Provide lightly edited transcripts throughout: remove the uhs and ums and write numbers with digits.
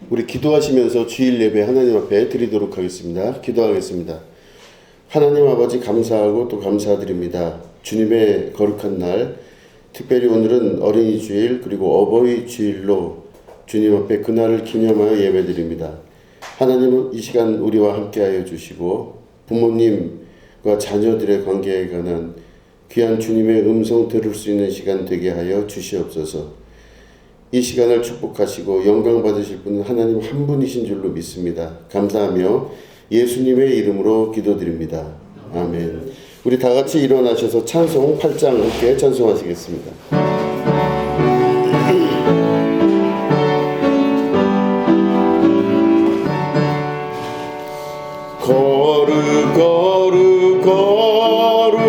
우리 기도하시면서 주일 예배 하나님 앞에 드리도록 하겠습니다. 기도하겠습니다. 하나님 아버지 감사하고 또 감사드립니다. 주님의 거룩한 날, 특별히 오늘은 어린이 주일 그리고 어버이 주일로 주님 앞에 그날을 기념하여 예배드립니다. 하나님은 이 시간 우리와 함께하여 주시고 부모님과 자녀들의 관계에 관한 귀한 주님의 음성 들을 수 있는 시간 되게 하여 주시옵소서. 이 시간을 축복하시고 영광 받으실 분은 하나님 한 분이신 줄로 믿습니다. 감사하며 예수님의 이름으로 기도드립니다. 아멘. 우리 다 같이 일어나셔서 찬송 8장 함께 찬송하시겠습니다. 거룩 거룩 거룩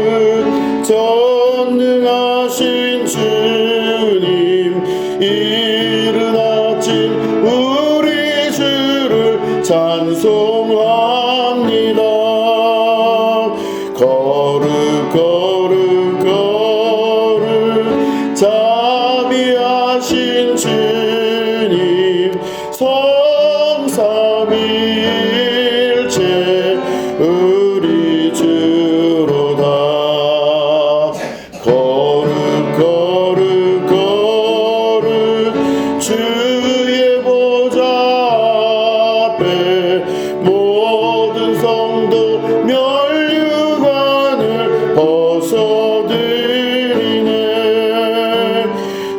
전능하신 주님, 이른 아침 우리 주를 찬송합니다. 거룩 거룩 거룩 자비하신 주님, 성삼위일체 우리 주로다. 거룩 거룩 거룩 주의 보좌 앞에 모든 성도 면류관을 벗어드리네.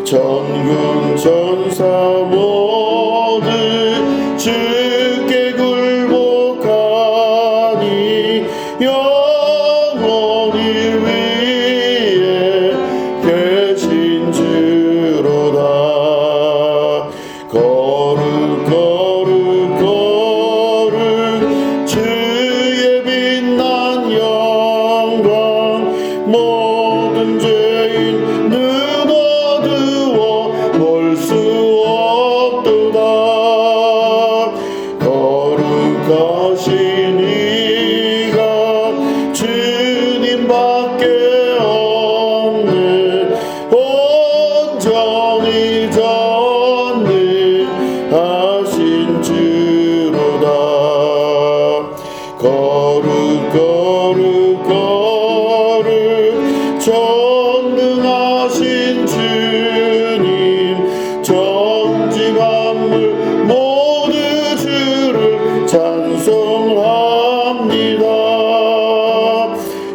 전군 전사 모두 주께 굴복하니 영원히 위에 계신 주로다. 거룩 거룩 거룩 주의 빛난 영광, 모든 죄인 눈 어두워 볼 수 없도다. 거룩하신 이가 주님밖에 없네. 온전히 전능하신 주로다. 거룩 거룩 거룩 전능하신 주님, 천지 만물 모두 주를 찬송합니다.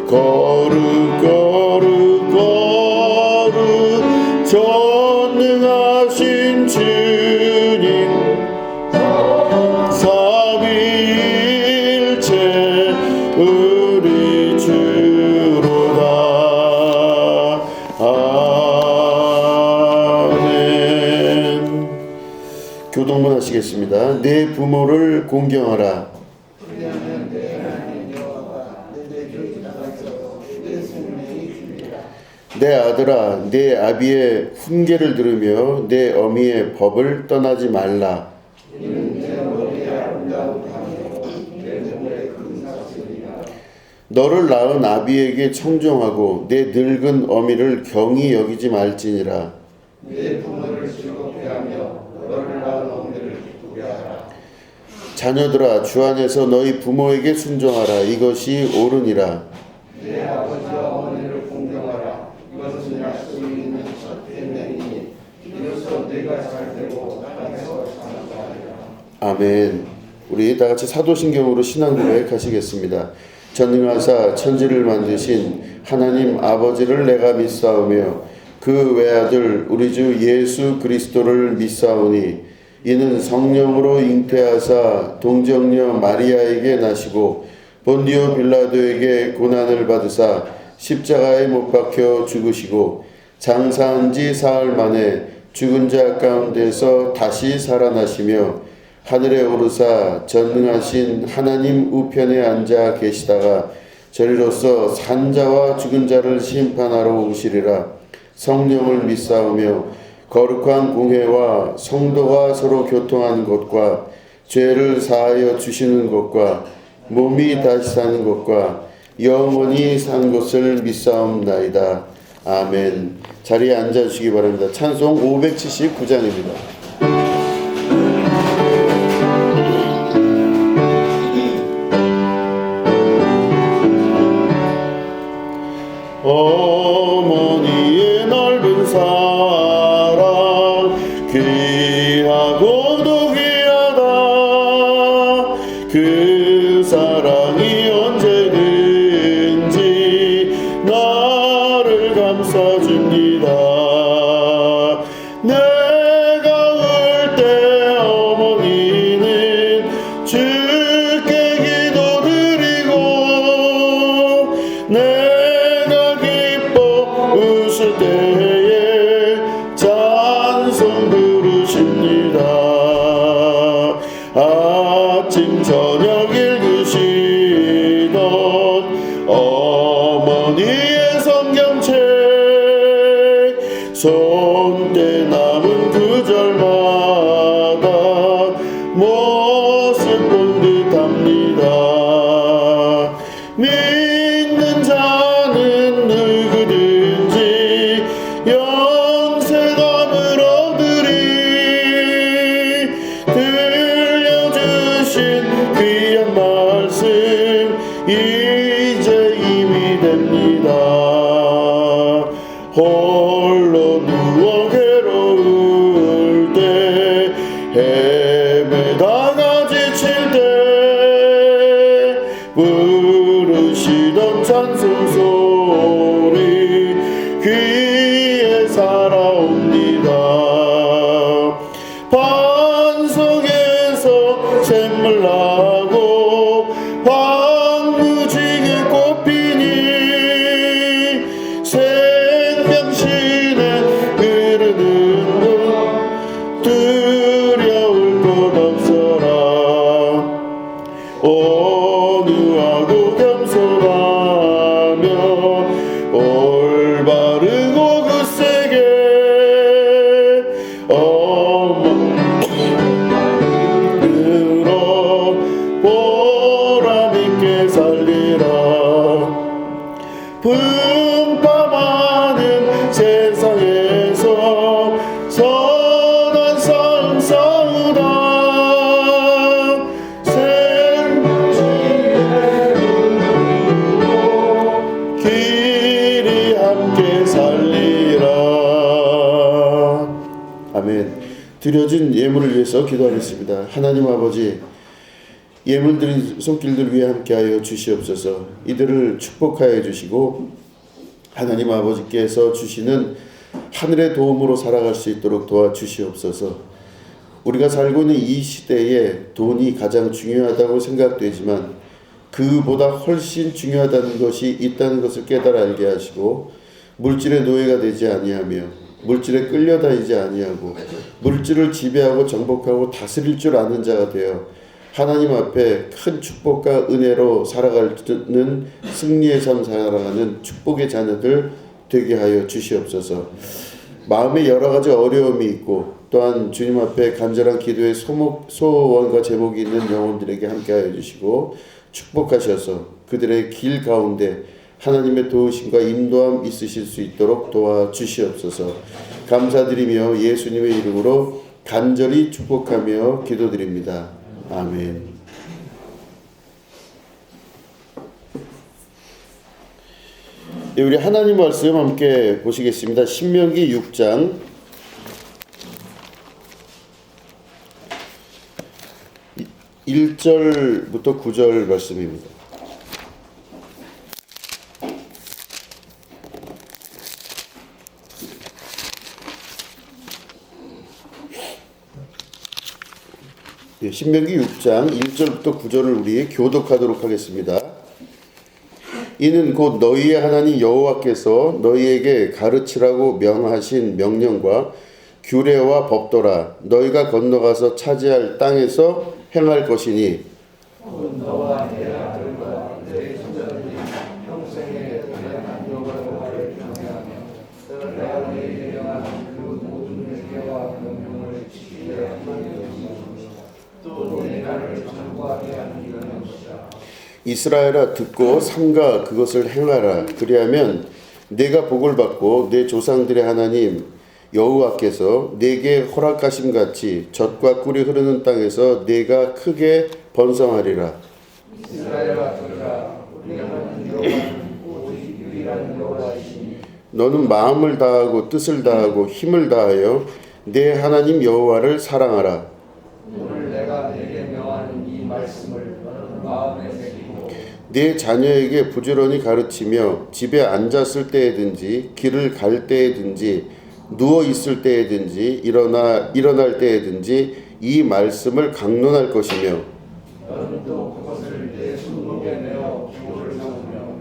거룩 거룩 거룩 전능하신 주님, 삼위일체 우리 주로다. 아멘. 교동문 하시겠습니다. 내 부모를 공경하라. 내 아들아, 내 아비의 훈계를 들으며 내 어미의 법을 떠나지 말라. 너를 낳은 아비에게 청종하고 내 늙은 어미를 경히 여기지 말지니라. 내 부모를 즐겁게 하며 너를 낳은 어미를 기쁘게 하라. 자녀들아, 주 안에서 너희 부모에게 순종하라. 이것이 옳으니라. 내 아버지와 어머니를 공경하라. 이것은 약속이 있는 첫 계명이니 이로써 내가 잘되고 땅에서 장수하리라. 아멘. 우리 다 같이 사도신경으로 신앙 고백하시겠습니다. 전능하사 천지를 만드신 하나님 아버지를 내가 믿사오며 그 외아들 우리 주 예수 그리스도를 믿사오니, 이는 성령으로 잉태하사 동정녀 마리아에게 나시고 본디오 빌라도에게 고난을 받으사 십자가에 못 박혀 죽으시고 장사한 지 사흘 만에 죽은 자 가운데서 다시 살아나시며 하늘에 오르사 전능하신 하나님 우편에 앉아 계시다가 저리로서 산자와 죽은 자를 심판하러 오시리라. 성령을 믿사오며 거룩한 공회와 성도가 서로 교통하는 것과 죄를 사하여 주시는 것과 몸이 다시 사는 것과 영원히 산 것을 믿사옵나이다. 아멘. 자리에 앉아주시기 바랍니다. 찬송 579장입니다. 내가 울 때 어머니는 주께 기도드리고 내가 기뻐 웃을 때에 찬송 부르십니다. 아침 저녁 읽으시던 어머니의 성경책 손때 남은 구절마다 모습 본 듯합니다. 믿는 자는 누구든지 영생함을 얻으리. 들려주신 귀한 말씀 이제 힘이 됩니다. 홀로 누워 괴로울 때 헤매다가 지칠 때 부르시던 찬송소리 귀에 살아옵니다. 반석에서 샘물 나고 황무지게 꽃피니 생명신에 흐르는 물 두려울 것 없어라. 온유하고 겸손하며 올바르고 굳세게 어머니로 보람있게 살리라. 분파많은 세상에서 선한 삶 싸우다 길이 함께 살리라. 아멘. 드려진 예물을 위해서 기도하겠습니다. 하나님 아버지, 예물 드린 손길들 위해 함께하여 주시옵소서. 이들을 축복하여 주시고 하나님 아버지께서 주시는 하늘의 도움으로 살아갈 수 있도록 도와주시옵소서. 우리가 살고 있는 이 시대에 돈이 가장 중요하다고 생각되지만 그보다 훨씬 중요하다는 것이 있다는 것을 깨달아 알게 하시고 물질의 노예가 되지 아니하며 물질에 끌려다니지 아니하고 물질을 지배하고 정복하고 다스릴 줄 아는 자가 되어 하나님 앞에 큰 축복과 은혜로 살아가는 승리의 삶 살아가는 축복의 자녀들 되게 하여 주시옵소서. 마음에 여러 가지 어려움이 있고 또한 주님 앞에 간절한 기도의 소원과 제목이 있는 영혼들에게 함께하여 주시고 축복하셔서 그들의 길 가운데 하나님의 도우심과 인도함 있으실 수 있도록 도와주시옵소서. 감사드리며 예수님의 이름으로 간절히 축복하며 기도드립니다. 아멘. 우리 하나님 말씀 함께 보시겠습니다. 신명기 6장 1절부터 9절 말씀입니다. 신명기 6장 1절부터 9절을 우리 교독하도록 하겠습니다. 이는 곧 너희의 하나님 여호와께서 너희에게 가르치라고 명하신 명령과 규례와 법도라. 너희가 건너가서 차지할 땅에서 행할 것이니 너와 내 아들과 내 손자들이 평생에 다양한 여호와를 경외하며 내가 너희에게 명하는 그 모든 계명과 명령을 지키게 하는 또 내 나를 전부하게 하는 것이라. 이스라엘아 듣고 삼가 그것을 행하라. 그리하면 내가 복을 받고 내 조상들의 하나님 여호와께서 내게 허락하심 같이 젖과 꿀이 흐르는 땅에서 내가 크게 번성하리라. 이스라엘아 들으라. 우리 하나님 여호와는 오직 유일한 여호와이시니 너는 마음을 다하고 뜻을 다하고 힘을 다하여 내 하나님 여호와를 사랑하라. 오늘 내가 내게 명하는 이 말씀을 너는 마음에 새기고 네 자녀에게 부지런히 가르치며 집에 앉았을 때에든지 길을 갈 때에든지 누워 있을 때에든지 일어날 때에든지 이 말씀을 강론할 것이며 너는 또 그것을 내 손목에 내어 기호를 삼으며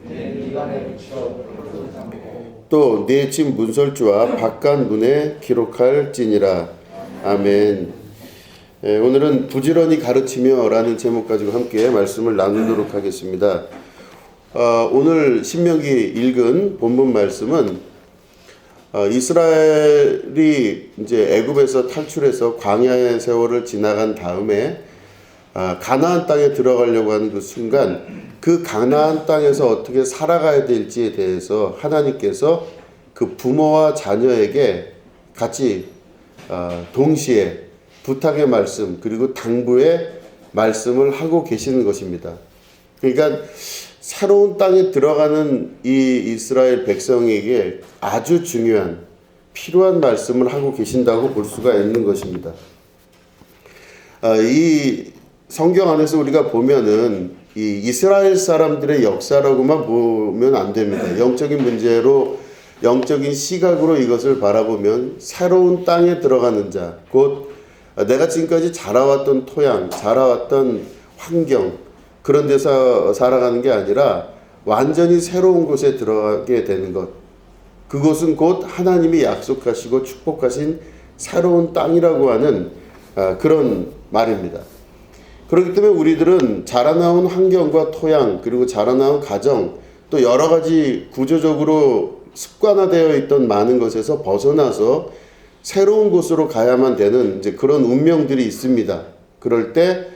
내 미간에 붙여 표를 삼고 또 내 집 문설주와 바깥 문에 기록할지니라. 아멘. 오늘은 부지런히 가르치며 라는 제목 가지고 함께 말씀을 나누도록 하겠습니다. 오늘 신명기 읽은 본문 말씀은 이스라엘이 이제 애굽에서 탈출해서 광야의 세월을 지나간 다음에 가나안 땅에 들어가려고 하는 그 순간 그 가나안 땅에서 어떻게 살아가야 될지에 대해서 하나님께서 그 부모와 자녀에게 같이 동시에 부탁의 말씀 그리고 당부의 말씀을 하고 계시는 것입니다. 그러니까 새로운 땅에 들어가는 이 이스라엘 백성에게 아주 중요한 필요한 말씀을 하고 계신다고 볼 수가 있는 것입니다. 이 성경 안에서 우리가 보면은 이 이스라엘 사람들의 역사라고만 보면 안 됩니다. 영적인 문제로 영적인 시각으로 이것을 바라보면 새로운 땅에 들어가는 자, 곧 내가 지금까지 자라왔던 토양, 자라왔던 환경 그런 데서 살아가는 게 아니라 완전히 새로운 곳에 들어가게 되는 것. 그곳은 곧 하나님이 약속하시고 축복하신 새로운 땅이라고 하는 그런 말입니다. 그렇기 때문에 우리들은 자라나온 환경과 토양 그리고 자라나온 가정 또 여러 가지 구조적으로 습관화되어 있던 많은 것에서 벗어나서 새로운 곳으로 가야만 되는 이제 그런 운명들이 있습니다. 그럴 때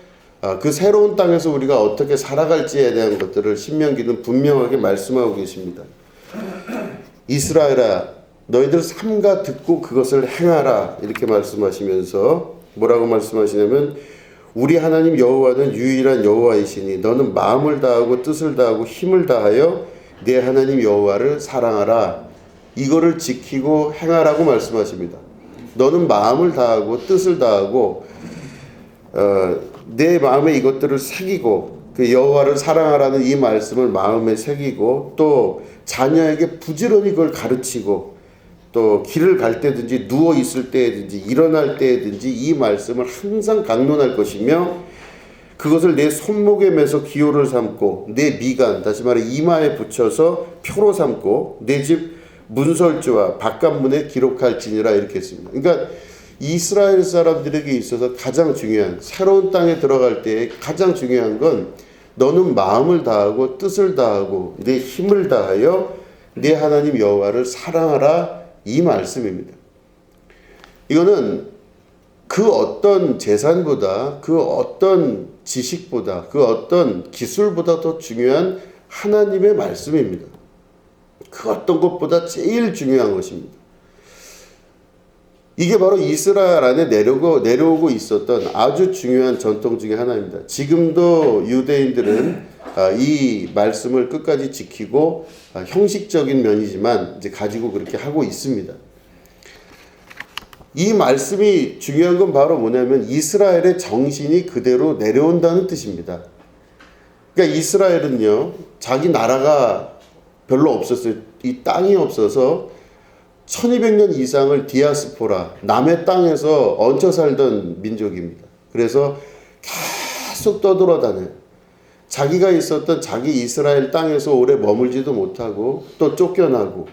그 새로운 땅에서 우리가 어떻게 살아갈지에 대한 것들을 신명기는 분명하게 말씀하고 계십니다. 이스라엘아 너희들 삼가 듣고 그것을 행하라 이렇게 말씀하시면서 뭐라고 말씀하시냐면 우리 하나님 여호와는 유일한 여호와이시니 너는 마음을 다하고 뜻을 다하고 힘을 다하여 내 하나님 여호와를 사랑하라. 이거를 지키고 행하라고 말씀하십니다. 너는 마음을 다하고 뜻을 다하고 내 마음에 이것들을 새기고 그 여호와를 사랑하라는 이 말씀을 마음에 새기고 또 자녀에게 부지런히 그걸 가르치고 또 길을 갈 때든지 누워 있을 때든지 일어날 때든지 이 말씀을 항상 강론할 것이며 그것을 내 손목에 매서 기호를 삼고 내 미간 다시 말해 이마에 붙여서 표로 삼고 내 집 문설주와 바깥문에 기록할지니라 이렇게 했습니다. 그러니까 이스라엘 사람들에게 있어서 가장 중요한 새로운 땅에 들어갈 때 가장 중요한 건 너는 마음을 다하고 뜻을 다하고 내 힘을 다하여 내 하나님 여호와를 사랑하라 이 말씀입니다. 이거는 그 어떤 재산보다 그 어떤 지식보다 그 어떤 기술보다 더 중요한 하나님의 말씀입니다. 그 어떤 것보다 제일 중요한 것입니다. 이게 바로 이스라엘 안에 내려오고 있었던 아주 중요한 전통 중에 하나입니다. 지금도 유대인들은 이 말씀을 끝까지 지키고 형식적인 면이지만 이제 가지고 그렇게 하고 있습니다. 이 말씀이 중요한 건 바로 뭐냐면 이스라엘의 정신이 그대로 내려온다는 뜻입니다. 그러니까 이스라엘은요, 자기 나라가 별로 없었어요. 이 땅이 없어서 1200년 이상을 디아스포라, 남의 땅에서 얹혀 살던 민족입니다. 그래서 계속 떠돌아다녀요. 자기가 있었던 자기 이스라엘 땅에서 오래 머물지도 못하고 또 쫓겨나고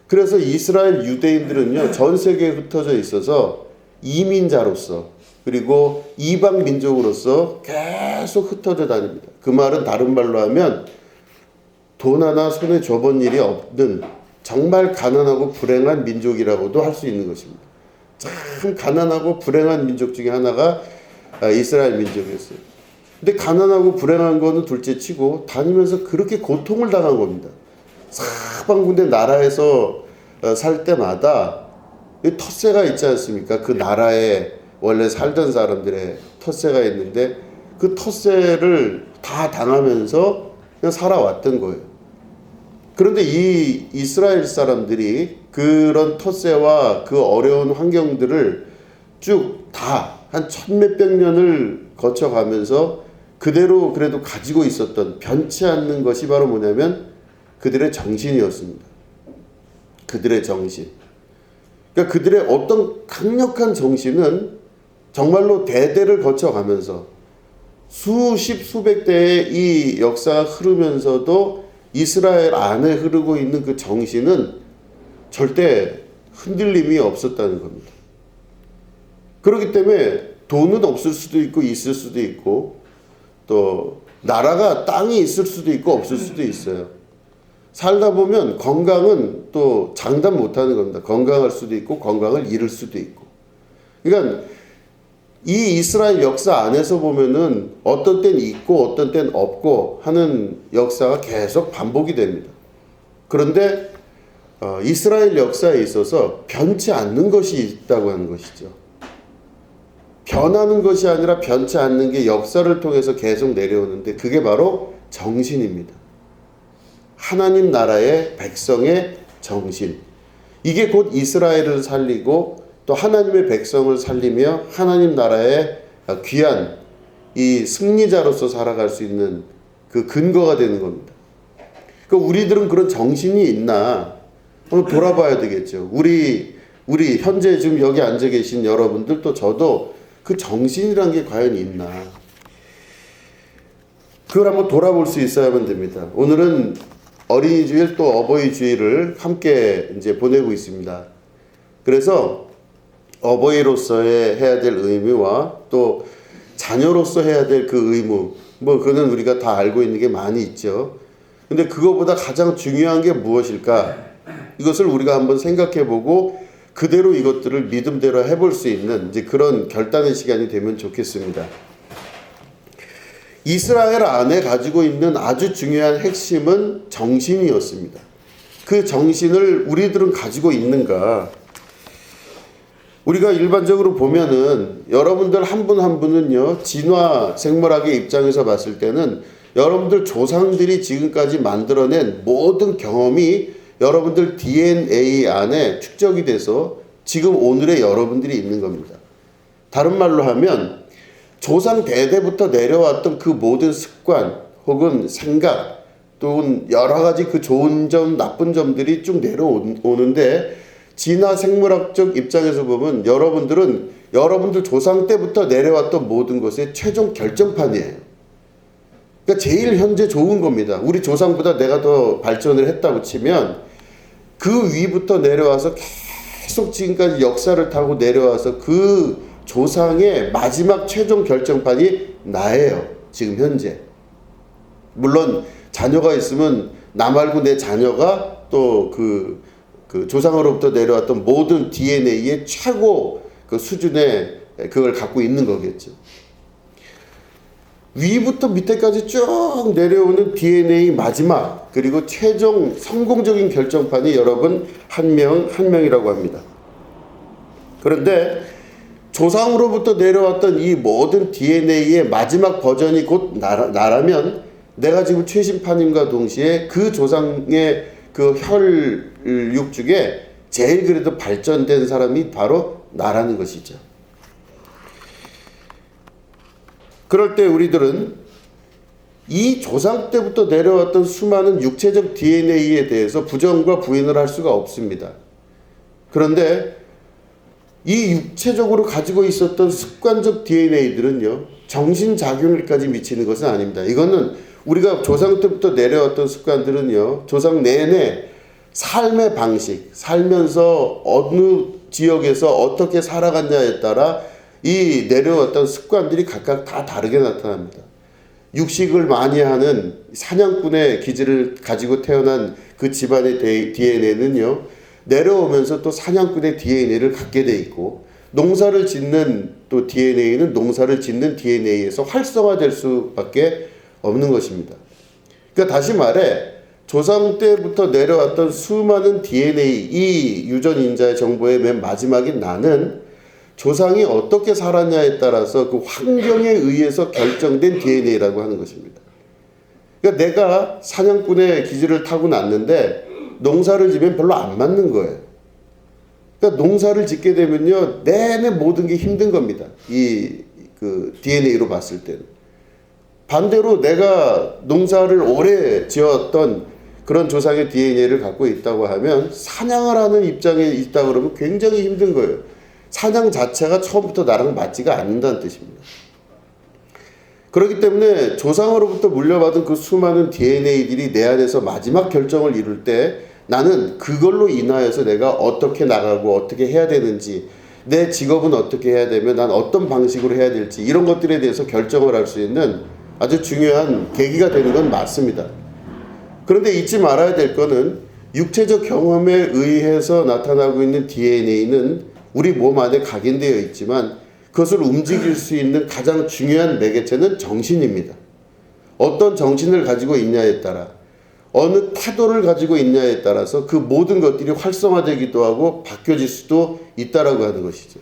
그래서 이스라엘 유대인들은요 전 세계에 흩어져 있어서 이민자로서 그리고 이방 민족으로서 계속 흩어져 다닙니다. 그 말은 다른 말로 하면 돈 하나 손에 줘본 일이 없는 정말 가난하고 불행한 민족이라고도 할 수 있는 것입니다. 참 가난하고 불행한 민족 중에 하나가 이스라엘 민족이었어요. 근데 가난하고 불행한 거는 둘째치고 다니면서 그렇게 고통을 당한 겁니다. 사방군데 나라에서 살 때마다 텃세가 있지 않습니까? 그 나라에 원래 살던 사람들의 텃세가 있는데 그 텃세를 다 당하면서 그냥 살아왔던 거예요. 그런데 이 이스라엘 사람들이 그런 텃세와 그 어려운 환경들을 쭉 다 한 천몇백 년을 거쳐가면서 그대로 그래도 가지고 있었던 변치 않는 것이 바로 뭐냐면 그들의 정신이었습니다. 그들의 정신. 그러니까 그들의 어떤 강력한 정신은 정말로 대대를 거쳐가면서 수십 수백 대의 이 역사가 흐르면서도 이스라엘 안에 흐르고 있는 그 정신은 절대 흔들림이 없었다는 겁니다. 그렇기 때문에 돈은 없을 수도 있고 있을 수도 있고 또 나라가 땅이 있을 수도 있고 없을 수도 있어요. 살다 보면 건강은 또 장담 못하는 겁니다. 건강할 수도 있고 건강을 잃을 수도 있고. 그러니까 이 이스라엘 역사 안에서 보면은 어떤 땐 있고 어떤 땐 없고 하는 역사가 계속 반복이 됩니다. 그런데 이스라엘 역사에 있어서 변치 않는 것이 있다고 하는 것이죠. 변하는 것이 아니라 변치 않는 게 역사를 통해서 계속 내려오는데 그게 바로 정신입니다. 하나님 나라의 백성의 정신. 이게 곧 이스라엘을 살리고 또 하나님의 백성을 살리며 하나님 나라의 귀한 이 승리자로서 살아갈 수 있는 그 근거가 되는 겁니다. 그러니까 우리들은 그런 정신이 있나 한번 돌아봐야 되겠죠. 우리 현재 지금 여기 앉아 계신 여러분들 또 저도 그 정신이란 게 과연 있나 그걸 한번 돌아볼 수 있어야만 됩니다. 오늘은 어린이 주일 또 어버이 주일을 함께 이제 보내고 있습니다. 그래서 어버이로서의 해야 될 의무와 또 자녀로서 해야 될 그 의무, 뭐 그거는 우리가 다 알고 있는 게 많이 있죠. 근데 그거보다 가장 중요한 게 무엇일까? 이것을 우리가 한번 생각해보고 그대로 이것들을 믿음대로 해볼 수 있는 이제 그런 결단의 시간이 되면 좋겠습니다. 이스라엘 안에 가지고 있는 아주 중요한 핵심은 정신이었습니다. 그 정신을 우리들은 가지고 있는가? 우리가 일반적으로 보면은 여러분들 한 분 한 분은요, 진화 생물학의 입장에서 봤을 때는 여러분들 조상들이 지금까지 만들어낸 모든 경험이 여러분들 DNA 안에 축적이 돼서 지금 오늘의 여러분들이 있는 겁니다. 다른 말로 하면 조상 대대부터 내려왔던 그 모든 습관 혹은 생각 또는 여러 가지 그 좋은 점 나쁜 점들이 쭉 내려오는데 진화 생물학적 입장에서 보면 여러분들은 여러분들 조상 때부터 내려왔던 모든 것의 최종 결정판이에요. 그러니까 제일 현재 좋은 겁니다. 우리 조상보다 내가 더 발전을 했다고 치면 그 위부터 내려와서 계속 지금까지 역사를 타고 내려와서 그 조상의 마지막 최종 결정판이 나예요. 지금 현재. 물론 자녀가 있으면 나 말고 내 자녀가 또 그 조상으로부터 내려왔던 모든 DNA의 최고 그 수준의 그걸 갖고 있는 거겠죠. 위부터 밑에까지 쭉 내려오는 DNA 마지막 그리고 최종 성공적인 결정판이 여러분 한 명 한 명이라고 합니다. 그런데 조상으로부터 내려왔던 이 모든 DNA의 마지막 버전이 곧 나라면 내가 지금 최신판임과 동시에 그 조상의 그 혈육 중에 제일 그래도 발전된 사람이 바로 나라는 것이죠. 그럴 때 우리들은 이 조상 때부터 내려왔던 수많은 육체적 DNA에 대해서 부정과 부인을 할 수가 없습니다. 그런데 이 육체적으로 가지고 있었던 습관적 DNA들은요, 정신작용일까지 미치는 것은 아닙니다. 이거는 우리가 조상 때부터 내려왔던 습관들은요, 조상 내내 삶의 방식, 살면서 어느 지역에서 어떻게 살아갔냐에 따라 이 내려왔던 습관들이 각각 다 다르게 나타납니다. 육식을 많이 하는 사냥꾼의 기질을 가지고 태어난 그 집안의 DNA는요, 내려오면서 또 사냥꾼의 DNA를 갖게 돼 있고, 농사를 짓는 또 DNA는 농사를 짓는 DNA에서 활성화될 수밖에 없는 것입니다. 그러니까 다시 말해 조상 때부터 내려왔던 수많은 DNA, 이 유전인자의 정보의 맨 마지막인 나는 조상이 어떻게 살았냐에 따라서 그 환경에 의해서 결정된 DNA라고 하는 것입니다. 그러니까 내가 사냥꾼의 기질을 타고 났는데 농사를 지면 별로 안 맞는 거예요. 그러니까 농사를 짓게 되면요, 내내 모든 게 힘든 겁니다. 그 DNA로 봤을 때는. 반대로 내가 농사를 오래 지었던 그런 조상의 DNA를 갖고 있다고 하면 사냥을 하는 입장에 있다 그러면 굉장히 힘든 거예요. 사냥 자체가 처음부터 나랑 맞지가 않는다는 뜻입니다. 그렇기 때문에 조상으로부터 물려받은 그 수많은 DNA들이 내 안에서 마지막 결정을 이룰 때 나는 그걸로 인하여서 내가 어떻게 나가고 어떻게 해야 되는지, 내 직업은 어떻게 해야 되면 난 어떤 방식으로 해야 될지, 이런 것들에 대해서 결정을 할 수 있는 아주 중요한 계기가 되는 건 맞습니다. 그런데 잊지 말아야 될 거는 육체적 경험에 의해서 나타나고 있는 DNA는 우리 몸 안에 각인되어 있지만 그것을 움직일 수 있는 가장 중요한 매개체는 정신입니다. 어떤 정신을 가지고 있냐에 따라, 어느 태도를 가지고 있냐에 따라서 그 모든 것들이 활성화되기도 하고 바뀌어질 수도 있다라고 하는 것이죠.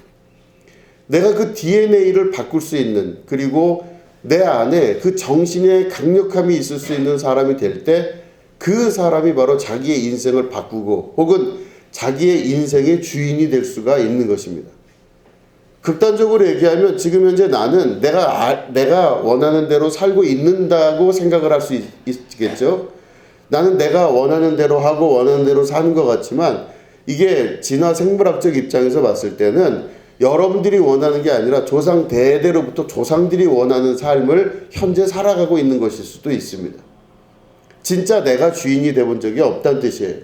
내가 그 DNA를 바꿀 수 있는, 그리고 내 안에 그 정신의 강력함이 있을 수 있는 사람이 될 때 그 사람이 바로 자기의 인생을 바꾸고 혹은 자기의 인생의 주인이 될 수가 있는 것입니다. 극단적으로 얘기하면 지금 현재 나는 내가 원하는 대로 살고 있는다고 생각을 할 수 있겠죠. 나는 내가 원하는 대로 하고 원하는 대로 사는 것 같지만 이게 진화 생물학적 입장에서 봤을 때는 여러분들이 원하는 게 아니라 조상 대대로부터 조상들이 원하는 삶을 현재 살아가고 있는 것일 수도 있습니다. 진짜 내가 주인이 되본 적이 없다는 뜻이에요.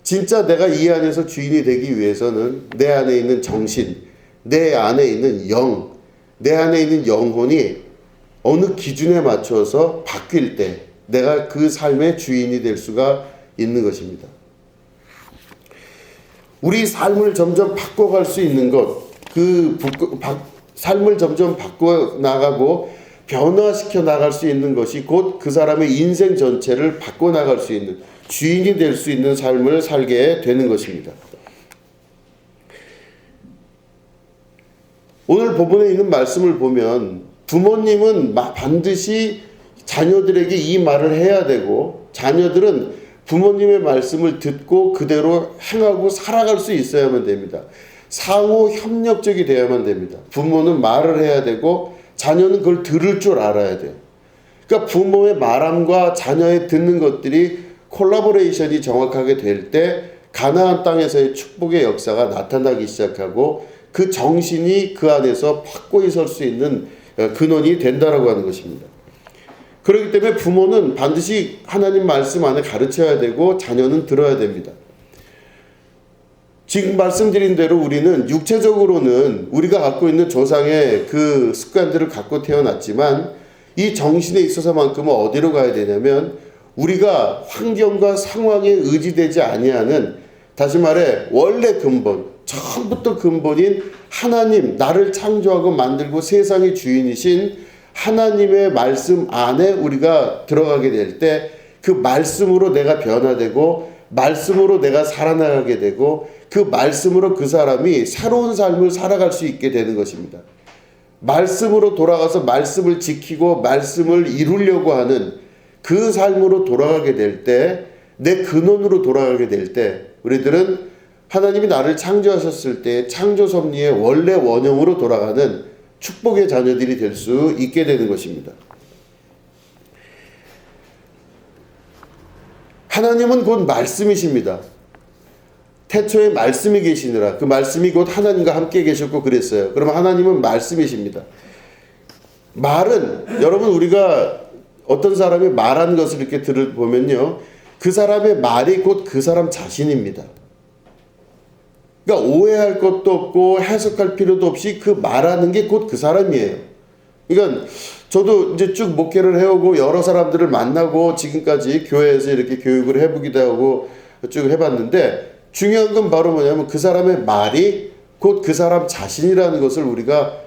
진짜 내가 이 안에서 주인이 되기 위해서는 내 안에 있는 정신, 내 안에 있는 영, 내 안에 있는 영혼이 어느 기준에 맞춰서 바뀔 때 내가 그 삶의 주인이 될 수가 있는 것입니다. 우리 삶을 점점 바꿔갈 수 있는 것, 삶을 점점 바꿔나가고 변화시켜 나갈 수 있는 것이 곧 그 사람의 인생 전체를 바꿔나갈 수 있는, 주인이 될 수 있는 삶을 살게 되는 것입니다. 오늘 본문에 있는 말씀을 보면 부모님은 반드시 자녀들에게 이 말을 해야 되고 자녀들은 부모님의 말씀을 듣고 그대로 행하고 살아갈 수 있어야만 됩니다. 상호 협력적이 되어야만 됩니다. 부모는 말을 해야 되고 자녀는 그걸 들을 줄 알아야 돼요. 그러니까 부모의 말함과 자녀의 듣는 것들이 콜라보레이션이 정확하게 될 때 가나안 땅에서의 축복의 역사가 나타나기 시작하고 그 정신이 그 안에서 확고히 설 수 있는 근원이 된다라고 하는 것입니다. 그렇기 때문에 부모는 반드시 하나님 말씀 안에 가르쳐야 되고 자녀는 들어야 됩니다. 지금 말씀드린 대로 우리는 육체적으로는 우리가 갖고 있는 조상의 그 습관들을 갖고 태어났지만 이 정신에 있어서만큼은 어디로 가야 되냐면 우리가 환경과 상황에 의지되지 아니하는, 다시 말해 원래 근본, 처음부터 근본인 하나님, 나를 창조하고 만들고 세상의 주인이신 하나님의 말씀 안에 우리가 들어가게 될 때 그 말씀으로 내가 변화되고 말씀으로 내가 살아나가게 되고 그 말씀으로 그 사람이 새로운 삶을 살아갈 수 있게 되는 것입니다. 말씀으로 돌아가서 말씀을 지키고 말씀을 이루려고 하는 그 삶으로 돌아가게 될 때, 내 근원으로 돌아가게 될 때 우리들은 하나님이 나를 창조하셨을 때 창조 섭리의 원래 원형으로 돌아가는 축복의 자녀들이 될 수 있게 되는 것입니다. 하나님은 곧 말씀이십니다. 태초에 말씀이 계시느라 그 말씀이 곧 하나님과 함께 계셨고 그랬어요. 그러면 하나님은 말씀이십니다. 말은 여러분 우리가 어떤 사람이 말하는 것을 이렇게 들어보면요, 그 사람의 말이 곧 그 사람 자신입니다. 그러니까 오해할 것도 없고 해석할 필요도 없이 그 말하는 게 곧 그 사람이에요. 그러니까 저도 이제 쭉 목회를 해오고 여러 사람들을 만나고 지금까지 교회에서 이렇게 교육을 해보기도 하고 쭉 해봤는데 중요한 건 바로 뭐냐면 그 사람의 말이 곧 그 사람 자신이라는 것을 우리가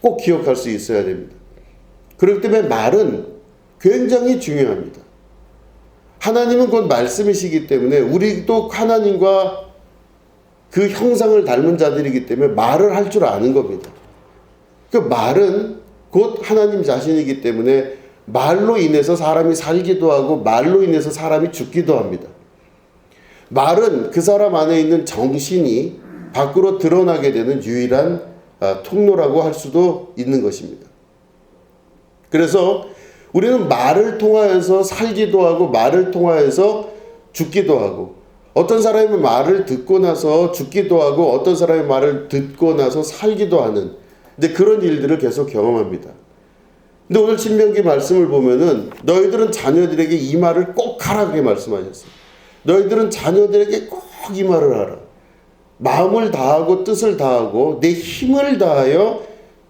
꼭 기억할 수 있어야 됩니다. 그렇기 때문에 말은 굉장히 중요합니다. 하나님은 곧 말씀이시기 때문에 우리도 하나님과 그 형상을 닮은 자들이기 때문에 말을 할 줄 아는 겁니다. 그 말은 곧 하나님 자신이기 때문에 말로 인해서 사람이 살기도 하고 말로 인해서 사람이 죽기도 합니다. 말은 그 사람 안에 있는 정신이 밖으로 드러나게 되는 유일한 통로라고 할 수도 있는 것입니다. 그래서 우리는 말을 통하여서 살기도 하고 말을 통하여서 죽기도 하고, 어떤 사람의 말을 듣고 나서 죽기도 하고 어떤 사람의 말을 듣고 나서 살기도 하는, 근데 그런 일들을 계속 경험합니다. 근데 오늘 신명기 말씀을 보면은 너희들은 자녀들에게 이 말을 꼭 하라 그렇게 말씀하셨어요. 너희들은 자녀들에게 꼭 이 말을 하라. 마음을 다하고 뜻을 다하고 내 힘을 다하여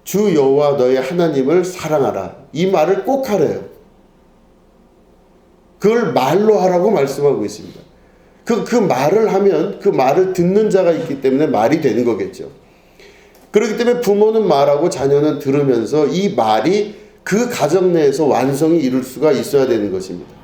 주 여호와 너의 하나님을 사랑하라. 이 말을 꼭 하래요. 그걸 말로 하라고 말씀하고 있습니다. 그 말을 하면 그 말을 듣는 자가 있기 때문에 말이 되는 거겠죠. 그렇기 때문에 부모는 말하고 자녀는 들으면서 이 말이 그 가정 내에서 완성이 이룰 수가 있어야 되는 것입니다.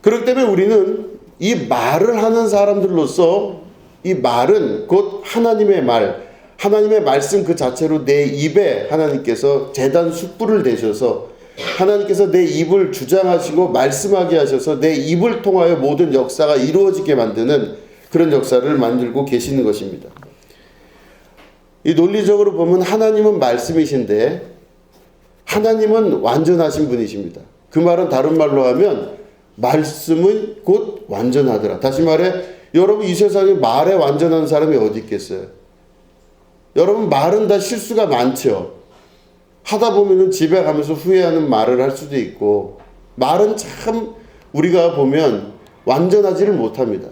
그렇기 때문에 우리는 이 말을 하는 사람들로서 이 말은 곧 하나님의 말, 하나님의 말씀 그 자체로 내 입에 하나님께서 제단 숯불을 대셔서 하나님께서 내 입을 주장하시고 말씀하게 하셔서 내 입을 통하여 모든 역사가 이루어지게 만드는 그런 역사를 만들고 계시는 것입니다. 이 논리적으로 보면 하나님은 말씀이신데 하나님은 완전하신 분이십니다. 그 말은 다른 말로 하면 말씀은 곧 완전하더라. 다시 말해 여러분 이 세상에 말에 완전한 사람이 어디 있겠어요? 여러분 말은 다 실수가 많죠. 하다 보면은 집에 가면서 후회하는 말을 할 수도 있고, 말은 참 우리가 보면 완전하지를 못합니다.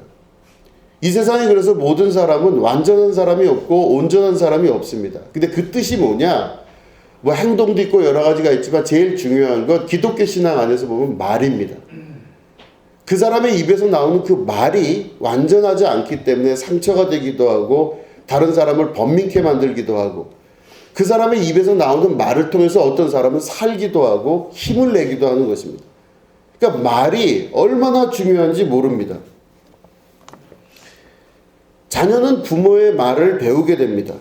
이 세상에 그래서 모든 사람은 완전한 사람이 없고 온전한 사람이 없습니다. 근데 그 뜻이 뭐냐? 뭐 행동도 있고 여러 가지가 있지만 제일 중요한 건 기독교 신앙 안에서 보면 말입니다. 그 사람의 입에서 나오는 그 말이 완전하지 않기 때문에 상처가 되기도 하고 다른 사람을 번민케 만들기도 하고, 그 사람의 입에서 나오는 말을 통해서 어떤 사람은 살기도 하고 힘을 내기도 하는 것입니다. 그러니까 말이 얼마나 중요한지 모릅니다. 자녀는 부모의 말을 배우게 됩니다.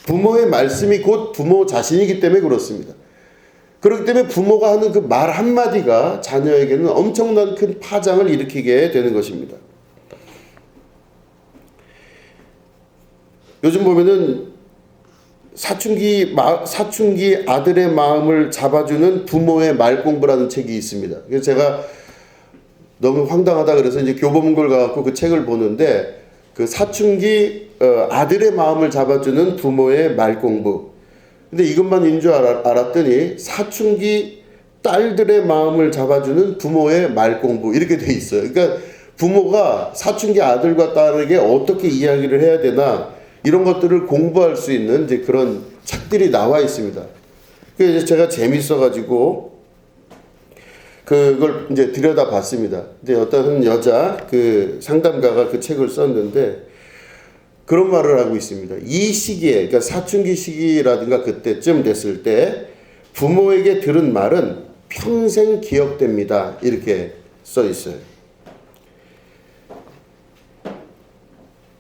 부모의 말씀이 곧 부모 자신이기 때문에 그렇습니다. 그렇기 때문에 부모가 하는 그 말 한마디가 자녀에게는 엄청난 큰 파장을 일으키게 되는 것입니다. 요즘 보면은 사춘기 아들의 마음을 잡아주는 부모의 말 공부라는 책이 있습니다. 그래서 제가 너무 황당하다 그래서 이제 교보문고를 가갖고 그 책을 보는데, 그 사춘기 아들의 마음을 잡아주는 부모의 말 공부. 근데 이것만인 줄 알았더니 사춘기 딸들의 마음을 잡아주는 부모의 말 공부 이렇게 돼 있어요. 그러니까 부모가 사춘기 아들과 딸에게 어떻게 이야기를 해야 되나 이런 것들을 공부할 수 있는 이제 그런 책들이 나와 있습니다. 그래서 제가 재밌어가지고 그걸 이제 들여다봤습니다. 근데 어떤 여자 그 상담가가 그 책을 썼는데 그런 말을 하고 있습니다. 이 시기에, 그러니까 사춘기 시기라든가 그때쯤 됐을 때 부모에게 들은 말은 평생 기억됩니다. 이렇게 써 있어요.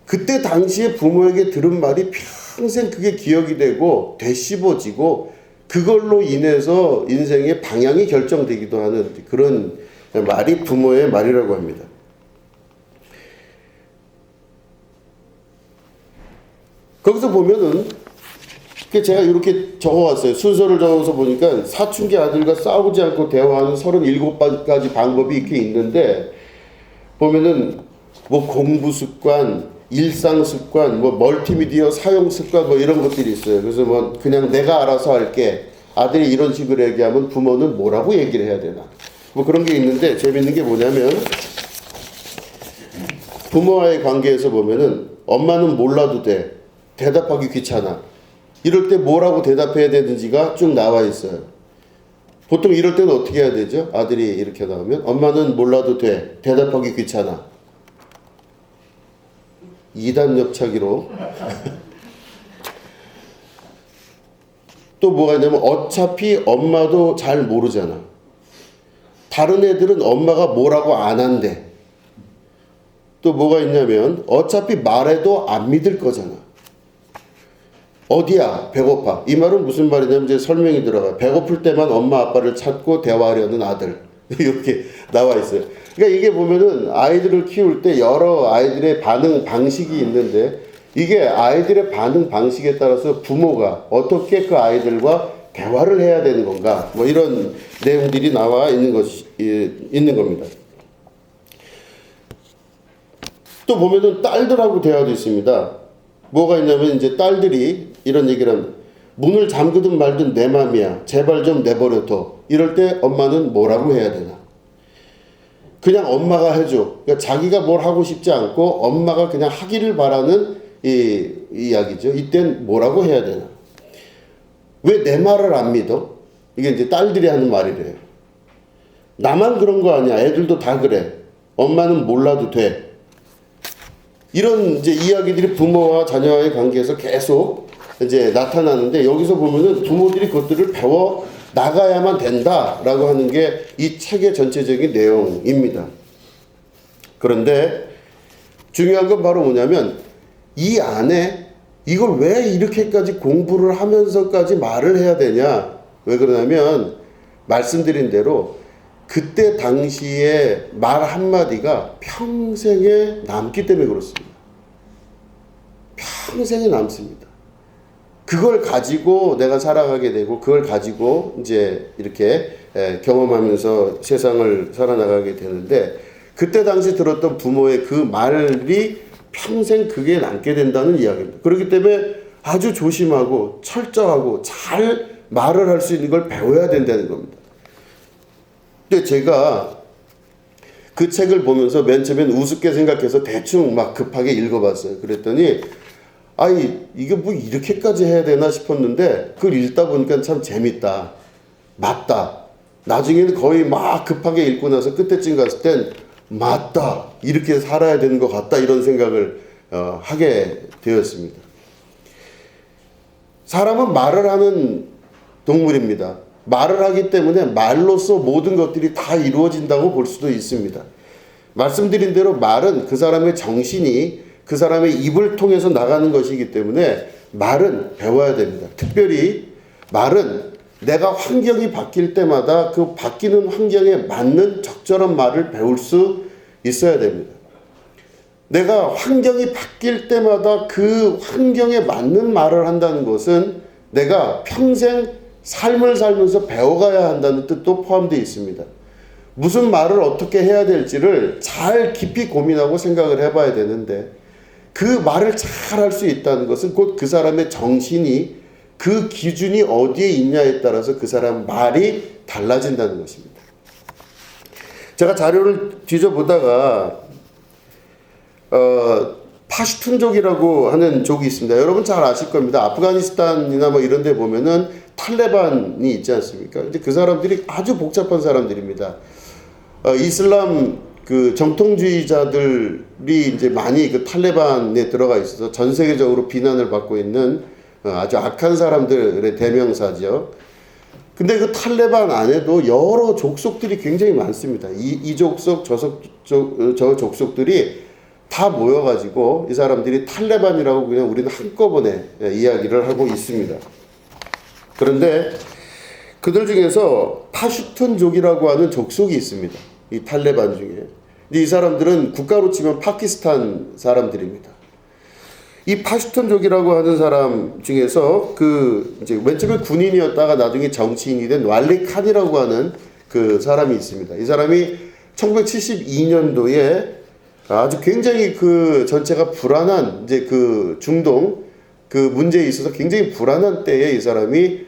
그때 당시에 부모에게 들은 말이 평생 그게 기억이 되고 되씹어지고 그걸로 인해서 인생의 방향이 결정되기도 하는 그런 말이 부모의 말이라고 합니다. 거기서 보면은 제가 이렇게 적어왔어요. 순서를 적어서 보니까 사춘기 아들과 싸우지 않고 대화하는 37가지 방법이 이렇게 있는데, 보면은 뭐 공부 습관, 일상 습관, 뭐 멀티미디어 사용 습관 뭐 이런 것들이 있어요. 그래서 뭐 그냥 내가 알아서 할게. 아들이 이런 식으로 얘기하면 부모는 뭐라고 얘기를 해야 되나. 뭐 그런 게 있는데 재밌는 게 뭐냐면 부모와의 관계에서 보면은 엄마는 몰라도 돼. 대답하기 귀찮아. 이럴 때 뭐라고 대답해야 되는지가 쭉 나와 있어요. 보통 이럴 때는 어떻게 해야 되죠? 아들이 이렇게 나오면 엄마는 몰라도 돼. 대답하기 귀찮아. 2단 옆차기로 또 뭐가 있냐면 어차피 엄마도 잘 모르잖아. 다른 애들은 엄마가 뭐라고 안 한대. 또 뭐가 있냐면 어차피 말해도 안 믿을 거잖아. 어디야? 배고파. 이 말은 무슨 말이냐면 이제 설명이 들어가요. 배고플 때만 엄마 아빠를 찾고 대화하려는 아들. 이렇게 나와 있어요. 그러니까 이게 보면은 아이들을 키울 때 여러 아이들의 반응 방식이 있는데, 이게 아이들의 반응 방식에 따라서 부모가 어떻게 그 아이들과 대화를 해야 되는 건가? 뭐 이런 내용들이 나와 있는 겁니다. 또 보면은 딸들하고 대화도 있습니다. 뭐가 있냐면 이제 딸들이 이런 얘기를 합니다. 문을 잠그든 말든 내 맘이야. 제발 좀 내버려둬. 이럴 때 엄마는 뭐라고 해야 되나? 그냥 엄마가 해줘. 그러니까 자기가 뭘 하고 싶지 않고 엄마가 그냥 하기를 바라는 이 이야기죠. 이땐 뭐라고 해야 되나? 왜 내 말을 안 믿어? 이게 이제 딸들이 하는 말이래요. 나만 그런 거 아니야. 애들도 다 그래. 엄마는 몰라도 돼. 이런 이제 이야기들이 부모와 자녀와의 관계에서 계속 이제 나타나는데, 여기서 보면은 부모들이 그것들을 배워 나가야만 된다라고 하는 게 이 책의 전체적인 내용입니다. 그런데 중요한 건 바로 뭐냐면, 이 안에 이걸 왜 이렇게까지 공부를 하면서까지 말을 해야 되냐? 왜 그러냐면, 말씀드린 대로 그때 당시에 말 한마디가 평생에 남기 때문에 그렇습니다. 평생에 남습니다. 그걸 가지고 내가 살아가게 되고, 그걸 가지고 이제 이렇게 경험하면서 세상을 살아나가게 되는데, 그때 당시 들었던 부모의 그 말이 평생 그게 남게 된다는 이야기입니다. 그렇기 때문에 아주 조심하고 철저하고 잘 말을 할 수 있는 걸 배워야 된다는 겁니다. 근데 제가 그 책을 보면서 맨 처음엔 우습게 생각해서 대충 막 급하게 읽어봤어요. 그랬더니 이게 뭐 이렇게까지 해야 되나 싶었는데, 그걸 읽다 보니까 참 재밌다. 맞다. 나중에는 거의 막 급하게 읽고 나서 끝에쯤 갔을 땐 맞다. 이렇게 살아야 되는 것 같다. 이런 생각을 하게 되었습니다. 사람은 말을 하는 동물입니다. 말을 하기 때문에 말로써 모든 것들이 다 이루어진다고 볼 수도 있습니다. 말씀드린 대로 말은 그 사람의 정신이 그 사람의 입을 통해서 나가는 것이기 때문에 말은 배워야 됩니다. 특별히 말은 내가 환경이 바뀔 때마다 그 바뀌는 환경에 맞는 적절한 말을 배울 수 있어야 됩니다. 내가 환경이 바뀔 때마다 그 환경에 맞는 말을 한다는 것은 내가 평생 삶을 살면서 배워가야 한다는 뜻도 포함되어 있습니다. 무슨 말을 어떻게 해야 될지를 잘 깊이 고민하고 생각을 해봐야 되는데, 그 말을 잘 할 수 있다는 것은 곧 그 사람의 정신이 그 기준이 어디에 있냐에 따라서 그 사람 말이 달라진다는 것입니다. 제가 자료를 뒤져보다가 파슈툰족이라고 하는 족이 있습니다. 여러분 잘 아실 겁니다. 아프가니스탄이나 뭐 이런 데 보면은 탈레반이 있지 않습니까? 근데 그 사람들이 아주 복잡한 사람들입니다. 이슬람 그 정통주의자들이 이제 많이 그 탈레반에 들어가 있어서 전 세계적으로 비난을 받고 있는 아주 악한 사람들의 대명사죠. 근데 그 탈레반 안에도 여러 족속들이 굉장히 많습니다. 이 족속, 저 족속들이 다 모여가지고 이 사람들이 탈레반이라고 그냥 우리는 한꺼번에 이야기를 하고 있습니다. 그런데 그들 중에서 파슈툰족이라고 하는 족속이 있습니다. 이 탈레반 중에. 근데 이 사람들은 국가로 치면 파키스탄 사람들입니다. 이 파슈툰족이라고 하는 사람 중에서 이제 맨 처음에 군인이었다가 나중에 정치인이 된 왈리 칸이라고 하는 그 사람이 있습니다. 이 사람이 1972년도에 아주 굉장히 그 전체가 불안한 이제 그 중동 그 문제에 있어서 굉장히 불안한 때에 이 사람이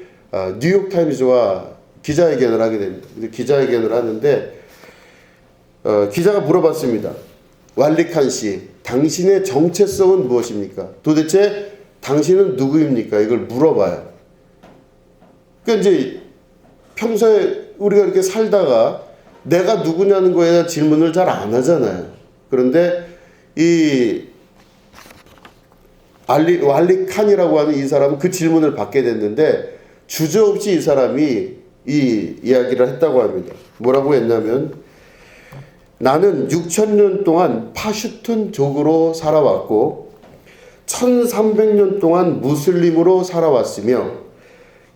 뉴욕 타임즈와 기자회견을 하게 됩니다. 기자회견을 하는데 기자가 물어봤습니다. 왈리칸 씨, 당신의 정체성은 무엇입니까? 도대체 당신은 누구입니까? 이걸 물어봐요. 그러니까 이제 평소에 우리가 이렇게 살다가 내가 누구냐는 거에 대한 질문을 잘 안 하잖아요. 그런데 이 왈리칸이라고 하는 이 사람은 그 질문을 받게 됐는데 주저없이 이 사람이 이 이야기를 했다고 합니다. 뭐라고 했냐면, 나는 6,000년 동안 파슈툰족으로 살아왔고 1,300년 동안 무슬림으로 살아왔으며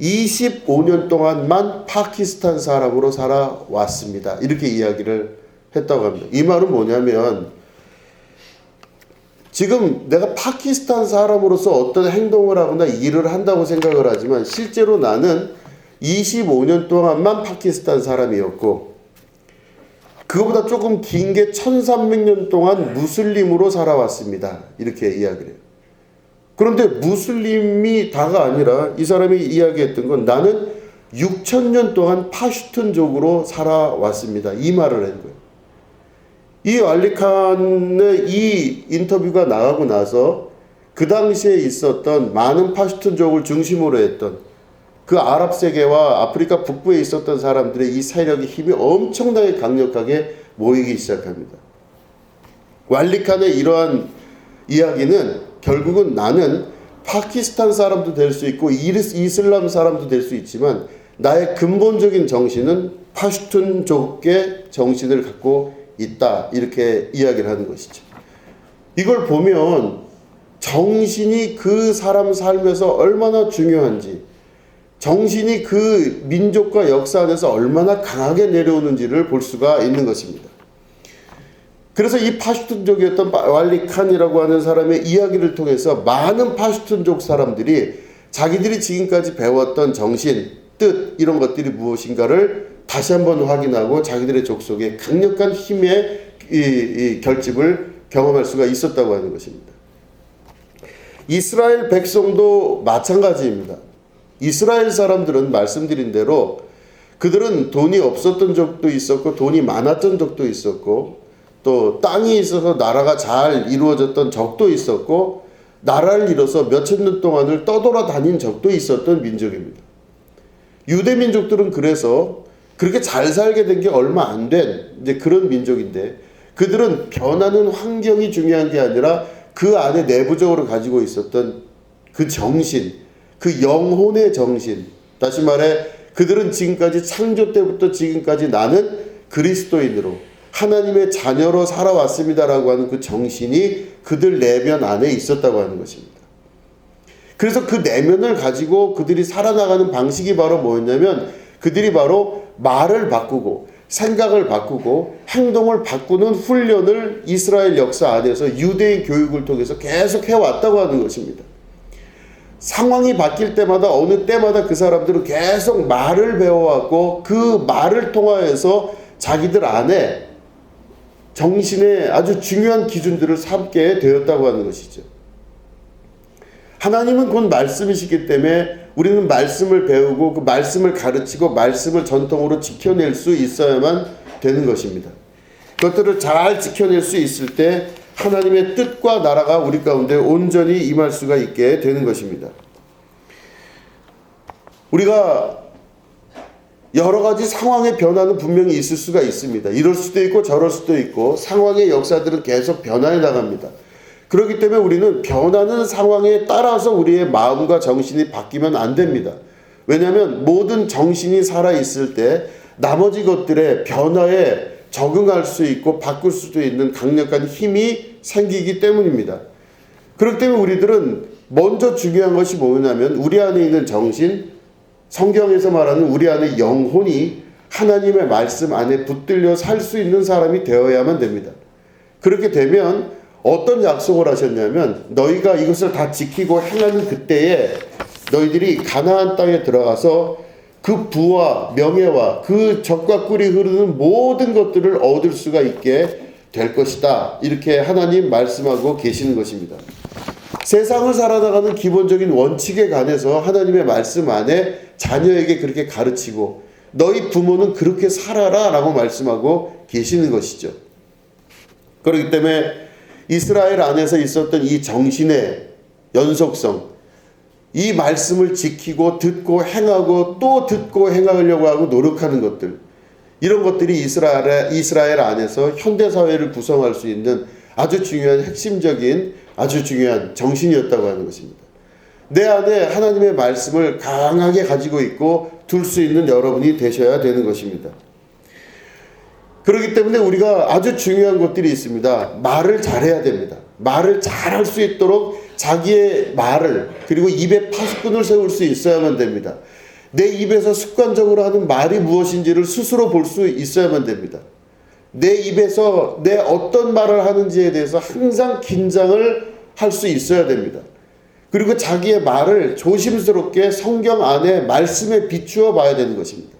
25년 동안만 파키스탄 사람으로 살아왔습니다. 이렇게 이야기를 했다고 합니다. 이 말은 뭐냐면, 지금 내가 파키스탄 사람으로서 어떤 행동을 하거나 일을 한다고 생각을 하지만 실제로 나는 25년 동안만 파키스탄 사람이었고, 그거보다 조금 긴 게 1300년 동안 무슬림으로 살아왔습니다. 이렇게 이야기를 해요. 그런데 무슬림이 다가 아니라 이 사람이 이야기했던 건 나는 6000년 동안 파슈툰족으로 살아왔습니다. 이 말을 한 거예요. 이 알리칸의 이 인터뷰가 나가고 나서 그 당시에 있었던 많은 파슈툰족을 중심으로 했던 그 아랍 세계와 아프리카 북부에 있었던 사람들의 이 세력의 힘이 엄청나게 강력하게 모이기 시작합니다. 왈리칸의 이러한 이야기는 결국은 나는 파키스탄 사람도 될 수 있고 이슬람 사람도 될 수 있지만 나의 근본적인 정신은 파슈툰족의 정신을 갖고 있다. 이렇게 이야기를 하는 것이죠. 이걸 보면 정신이 그 사람 삶에서 얼마나 중요한지, 정신이 그 민족과 역사 안에서 얼마나 강하게 내려오는지를 볼 수가 있는 것입니다. 그래서 이 파슈툰족이었던 왈리칸이라고 하는 사람의 이야기를 통해서 많은 파슈툰족 사람들이 자기들이 지금까지 배웠던 정신, 뜻 이런 것들이 무엇인가를 다시 한번 확인하고 자기들의 족속에 강력한 힘의 이 결집을 경험할 수가 있었다고 하는 것입니다. 이스라엘 백성도 마찬가지입니다. 이스라엘 사람들은 말씀드린 대로 그들은 돈이 없었던 적도 있었고 돈이 많았던 적도 있었고 또 땅이 있어서 나라가 잘 이루어졌던 적도 있었고 나라를 이뤄서 몇천 년 동안을 떠돌아다닌 적도 있었던 민족입니다. 유대 민족들은 그래서 그렇게 잘 살게 된 게 얼마 안 된 이제 그런 민족인데 그들은 변하는 환경이 중요한 게 아니라 그 안에 내부적으로 가지고 있었던 그 정신, 그 영혼의 정신, 다시 말해 그들은 지금까지 창조 때부터 지금까지 나는 그리스도인으로 하나님의 자녀로 살아왔습니다라고 하는 그 정신이 그들 내면 안에 있었다고 하는 것입니다. 그래서 그 내면을 가지고 그들이 살아나가는 방식이 바로 뭐였냐면 그들이 바로 말을 바꾸고 생각을 바꾸고 행동을 바꾸는 훈련을 이스라엘 역사 안에서 유대인 교육을 통해서 계속 해왔다고 하는 것입니다. 상황이 바뀔 때마다 어느 때마다 그 사람들은 계속 말을 배워왔고 그 말을 통하여서 자기들 안에 정신의 아주 중요한 기준들을 삼게 되었다고 하는 것이죠. 하나님은 곧 말씀이시기 때문에 우리는 말씀을 배우고 그 말씀을 가르치고 말씀을 전통으로 지켜낼 수 있어야만 되는 것입니다. 그것들을 잘 지켜낼 수 있을 때 하나님의 뜻과 나라가 우리 가운데 온전히 임할 수가 있게 되는 것입니다. 우리가 여러 가지 상황의 변화는 분명히 있을 수가 있습니다. 이럴 수도 있고 저럴 수도 있고 상황의 역사들은 계속 변화해 나갑니다. 그렇기 때문에 우리는 변하는 상황에 따라서 우리의 마음과 정신이 바뀌면 안 됩니다. 왜냐하면 모든 정신이 살아있을 때 나머지 것들의 변화에 적응할 수 있고 바꿀 수도 있는 강력한 힘이 생기기 때문입니다. 그렇기 때문에 우리들은 먼저 중요한 것이 뭐냐면 우리 안에 있는 정신, 성경에서 말하는 우리 안의 영혼이 하나님의 말씀 안에 붙들려 살 수 있는 사람이 되어야만 됩니다. 그렇게 되면 어떤 약속을 하셨냐면 너희가 이것을 다 지키고 행하는 그때에 너희들이 가나안 땅에 들어가서 그 부와 명예와 그 젖과 꿀이 흐르는 모든 것들을 얻을 수가 있게 될 것이다. 이렇게 하나님 말씀하고 계시는 것입니다. 세상을 살아나가는 기본적인 원칙에 관해서 하나님의 말씀 안에 자녀에게 그렇게 가르치고 너희 부모는 그렇게 살아라 라고 말씀하고 계시는 것이죠. 그렇기 때문에 이스라엘 안에서 있었던 이 정신의 연속성, 이 말씀을 지키고 듣고 행하고 또 듣고 행하려고 하고 노력하는 것들, 이런 것들이 이스라엘 안에서 현대사회를 구성할 수 있는 아주 중요한 핵심적인 아주 중요한 정신이었다고 하는 것입니다. 내 안에 하나님의 말씀을 강하게 가지고 있고 둘 수 있는 여러분이 되셔야 되는 것입니다. 그렇기 때문에 우리가 아주 중요한 것들이 있습니다. 말을 잘해야 됩니다. 말을 잘할 수 있도록 자기의 말을 그리고 입에 파수꾼을 세울 수 있어야만 됩니다. 내 입에서 습관적으로 하는 말이 무엇인지를 스스로 볼 수 있어야만 됩니다. 내 입에서 내 어떤 말을 하는지에 대해서 항상 긴장을 할 수 있어야 됩니다. 그리고 자기의 말을 조심스럽게 성경 안에 말씀에 비추어 봐야 되는 것입니다.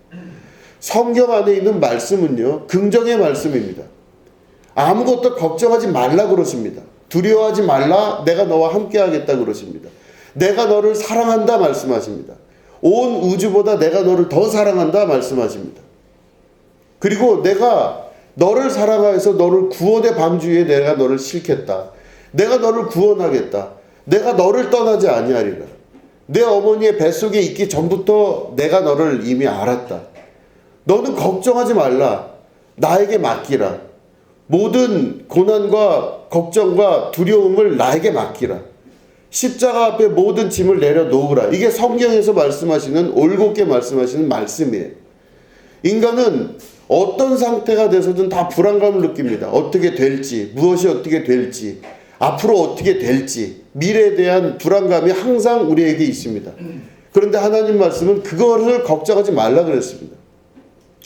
성경 안에 있는 말씀은요, 긍정의 말씀입니다. 아무것도 걱정하지 말라 그러십니다. 두려워하지 말라, 내가 너와 함께 하겠다 그러십니다. 내가 너를 사랑한다 말씀하십니다. 온 우주보다 내가 너를 더 사랑한다 말씀하십니다. 그리고 내가 너를 사랑하여서 너를 구원의 방주에 내가 너를 싣겠다. 내가 너를 구원하겠다. 내가 너를 떠나지 아니하리라. 내 어머니의 뱃속에 있기 전부터 내가 너를 이미 알았다. 너는 걱정하지 말라. 나에게 맡기라. 모든 고난과 걱정과 두려움을 나에게 맡기라. 십자가 앞에 모든 짐을 내려놓으라. 이게 성경에서 말씀하시는, 올곧게 말씀하시는 말씀이에요. 인간은 어떤 상태가 돼서든 다 불안감을 느낍니다. 어떻게 될지, 무엇이 어떻게 될지, 앞으로 어떻게 될지, 미래에 대한 불안감이 항상 우리에게 있습니다. 그런데 하나님 말씀은 그거를 걱정하지 말라 그랬습니다.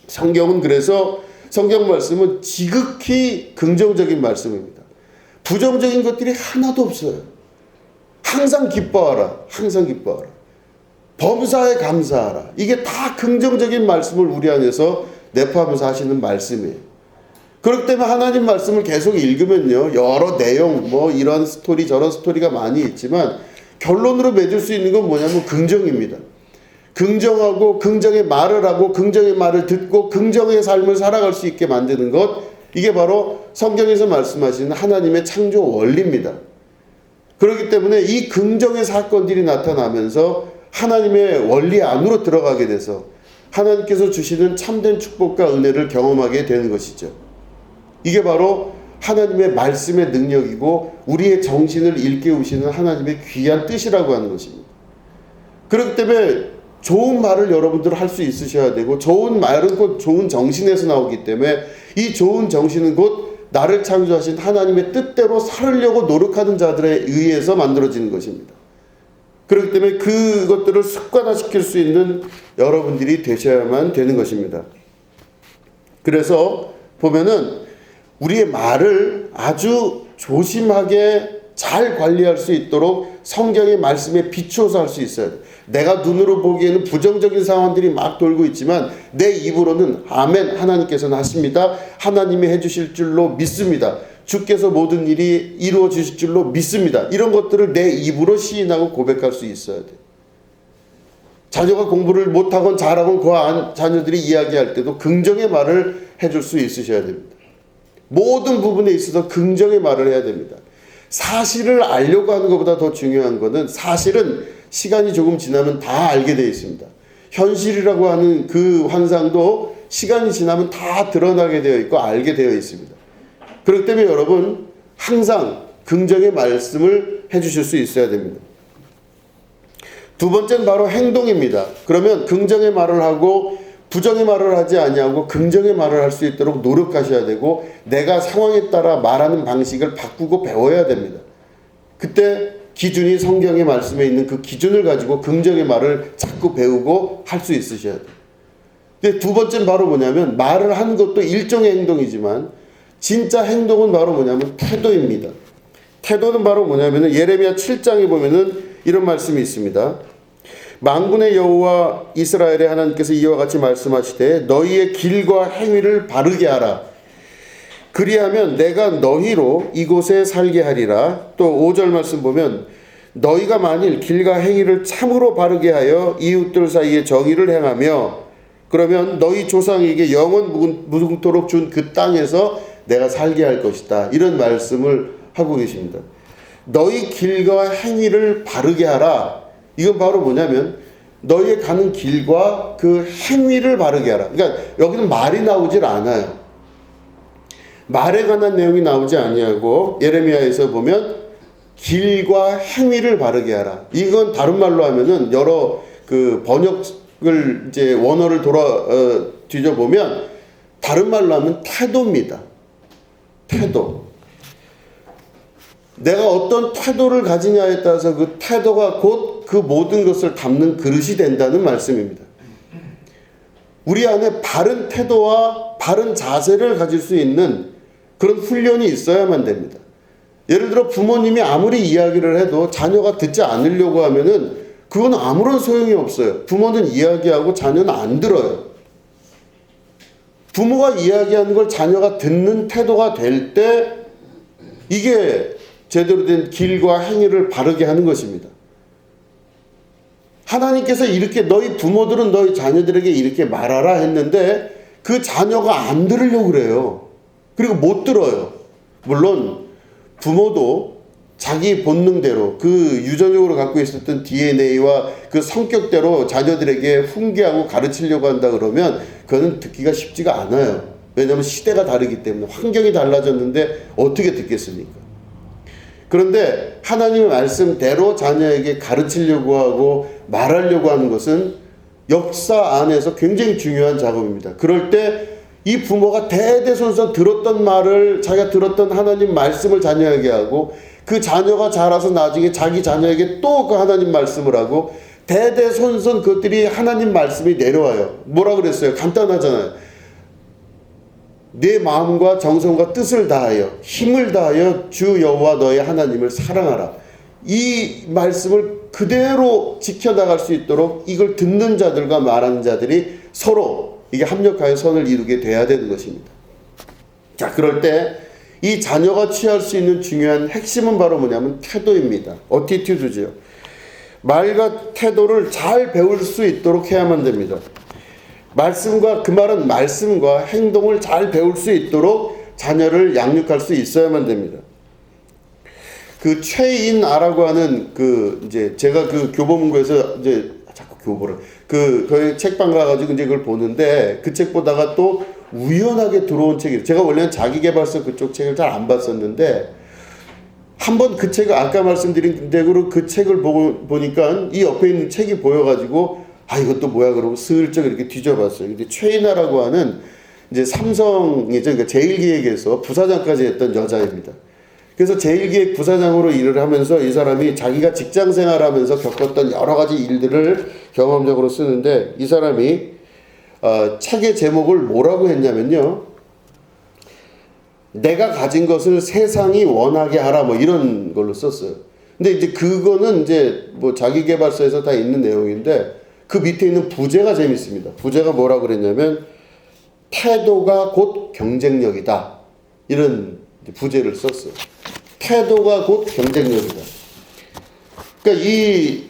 성경은 그래서 성경 말씀은 지극히 긍정적인 말씀입니다. 부정적인 것들이 하나도 없어요. 항상 기뻐하라. 항상 기뻐하라. 범사에 감사하라. 이게 다 긍정적인 말씀을 우리 안에서 내포하면서 하시는 말씀이에요. 그렇기 때문에 하나님 말씀을 계속 읽으면요, 여러 내용, 뭐 이런 스토리 저런 스토리가 많이 있지만 결론으로 맺을 수 있는 건 뭐냐면 긍정입니다. 긍정하고 긍정의 말을 하고 긍정의 말을 듣고 긍정의 삶을 살아갈 수 있게 만드는 것, 이게 바로 성경에서 말씀하시는 하나님의 창조 원리입니다. 그렇기 때문에 이 긍정의 사건들이 나타나면서 하나님의 원리 안으로 들어가게 돼서 하나님께서 주시는 참된 축복과 은혜를 경험하게 되는 것이죠. 이게 바로 하나님의 말씀의 능력이고 우리의 정신을 일깨우시는 하나님의 귀한 뜻이라고 하는 것입니다. 그렇기 때문에 좋은 말을 여러분들 할 수 있으셔야 되고, 좋은 말은 곧 좋은 정신에서 나오기 때문에 이 좋은 정신은 곧 나를 창조하신 하나님의 뜻대로 살으려고 노력하는 자들에 의해서 만들어지는 것입니다. 그렇기 때문에 그것들을 습관화시킬 수 있는 여러분들이 되셔야만 되는 것입니다. 그래서 보면은 우리의 말을 아주 조심하게 잘 관리할 수 있도록 성경의 말씀에 비추어서 할 수 있어야 돼. 내가 눈으로 보기에는 부정적인 상황들이 막 돌고 있지만 내 입으로는 아멘, 하나님께서는 하십니다. 하나님이 해주실 줄로 믿습니다. 주께서 모든 일이 이루어 주실 줄로 믿습니다. 이런 것들을 내 입으로 시인하고 고백할 수 있어야 돼. 자녀가 공부를 못하건 잘하건 그 자녀들이 이야기할 때도 긍정의 말을 해줄 수 있으셔야 됩니다. 모든 부분에 있어서 긍정의 말을 해야 됩니다. 사실을 알려고 하는 것보다 더 중요한 것은, 사실은 시간이 조금 지나면 다 알게 되어 있습니다. 현실이라고 하는 그 환상도 시간이 지나면 다 드러나게 되어 있고 알게 되어 있습니다. 그렇기 때문에 여러분 항상 긍정의 말씀을 해주실 수 있어야 됩니다. 두 번째는 바로 행동입니다. 그러면 긍정의 말을 하고 부정의 말을 하지 아니하고 긍정의 말을 할 수 있도록 노력하셔야 되고, 내가 상황에 따라 말하는 방식을 바꾸고 배워야 됩니다. 그때 기준이 성경의 말씀에 있는 그 기준을 가지고 긍정의 말을 자꾸 배우고 할 수 있으셔야 돼요. 근데 두 번째는 바로 뭐냐면, 말을 하는 것도 일종의 행동이지만 진짜 행동은 바로 뭐냐면 태도입니다. 태도는 바로 뭐냐면 예레미야 7장에 보면은 이런 말씀이 있습니다. 만군의 여호와 이스라엘의 하나님께서 이와 같이 말씀하시되 너희의 길과 행위를 바르게 하라. 그리하면 내가 너희로 이곳에 살게 하리라. 또 5절 말씀 보면 너희가 만일 길과 행위를 참으로 바르게 하여 이웃들 사이에 정의를 행하며, 그러면 너희 조상에게 영원 무궁토록 준 그 땅에서 내가 살게 할 것이다. 이런 말씀을 하고 계십니다. 너희 길과 행위를 바르게 하라. 이건 바로 뭐냐면 너희의 가는 길과 그 행위를 바르게 하라. 그러니까 여기는 말이 나오질 않아요. 말에 관한 내용이 나오지 아니하고 예레미야에서 보면 길과 행위를 바르게 하라. 이건 다른 말로 하면은 여러 그 번역을 이제 원어를 뒤져보면 다른 말로 하면 태도입니다. 태도. 내가 어떤 태도를 가지냐에 따라서 그 태도가 곧 그 모든 것을 담는 그릇이 된다는 말씀입니다. 우리 안에 바른 태도와 바른 자세를 가질 수 있는 그런 훈련이 있어야만 됩니다. 예를 들어 부모님이 아무리 이야기를 해도 자녀가 듣지 않으려고 하면은 그건 아무런 소용이 없어요. 부모는 이야기하고 자녀는 안 들어요. 부모가 이야기하는 걸 자녀가 듣는 태도가 될 때 이게 제대로 된 길과 행위를 바르게 하는 것입니다. 하나님께서 이렇게 너희 부모들은 너희 자녀들에게 이렇게 말하라 했는데 그 자녀가 안 들으려고 그래요. 그리고 못 들어요. 물론 부모도 자기 본능대로 그 유전적으로 갖고 있었던 DNA와 그 성격대로 자녀들에게 훈계하고 가르치려고 한다 그러면 그거는 듣기가 쉽지가 않아요. 왜냐하면 시대가 다르기 때문에 환경이 달라졌는데 어떻게 듣겠습니까? 그런데 하나님의 말씀대로 자녀에게 가르치려고 하고 말하려고 하는 것은 역사 안에서 굉장히 중요한 작업입니다. 그럴 때 이 부모가 대대손손 들었던 말을 자기가 들었던 하나님 말씀을 자녀에게 하고 그 자녀가 자라서 나중에 자기 자녀에게 또 그 하나님 말씀을 하고 대대손손 그것들이 하나님 말씀이 내려와요. 뭐라 그랬어요? 간단하잖아요. 내 마음과 정성과 뜻을 다하여 힘을 다하여 주 여호와 너의 하나님을 사랑하라. 이 말씀을 그대로 지켜나갈 수 있도록 이걸 듣는 자들과 말하는 자들이 서로 이게 합력하여 선을 이루게 돼야 되는 것입니다. 자, 그럴 때 이 자녀가 취할 수 있는 중요한 핵심은 바로 뭐냐면 태도입니다. 어티튜드죠. 말과 태도를 잘 배울 수 있도록 해야만 됩니다. 말씀과 그 말은 말씀과 행동을 잘 배울 수 있도록 자녀를 양육할 수 있어야만 됩니다. 그 최인아라고 하는 그 이제 제가 그 교보문고에서 이제 자꾸 교보를 거기 책방 가가지고 이제 그걸 보는데 그 책 보다가 또 우연하게 들어온 책이 제가 원래는 자기계발서 그쪽 책을 잘 안 봤었는데 한번 그 책을 아까 말씀드린 대로 그 책을 보니까 이 옆에 있는 책이 보여가지고 아 이것도 뭐야 그러고 슬쩍 이렇게 뒤져봤어요. 근데 최인아라고 하는 이제 삼성이죠. 그러니까 제일기획에서 부사장까지 했던 여자입니다. 그래서 제일기획 부사장으로 일을 하면서 이 사람이 자기가 직장 생활하면서 겪었던 여러 가지 일들을 경험적으로 쓰는데 이 사람이 책의 제목을 뭐라고 했냐면요. 내가 가진 것을 세상이 원하게 하라 뭐 이런 걸로 썼어요. 근데 이제 그거는 이제 뭐 자기계발서에서 다 있는 내용인데 그 밑에 있는 부제가 재밌습니다. 부제가 뭐라고 그랬냐면 태도가 곧 경쟁력이다. 이런 부제를 썼어요. 태도가 곧 경쟁력이다. 그러니까 이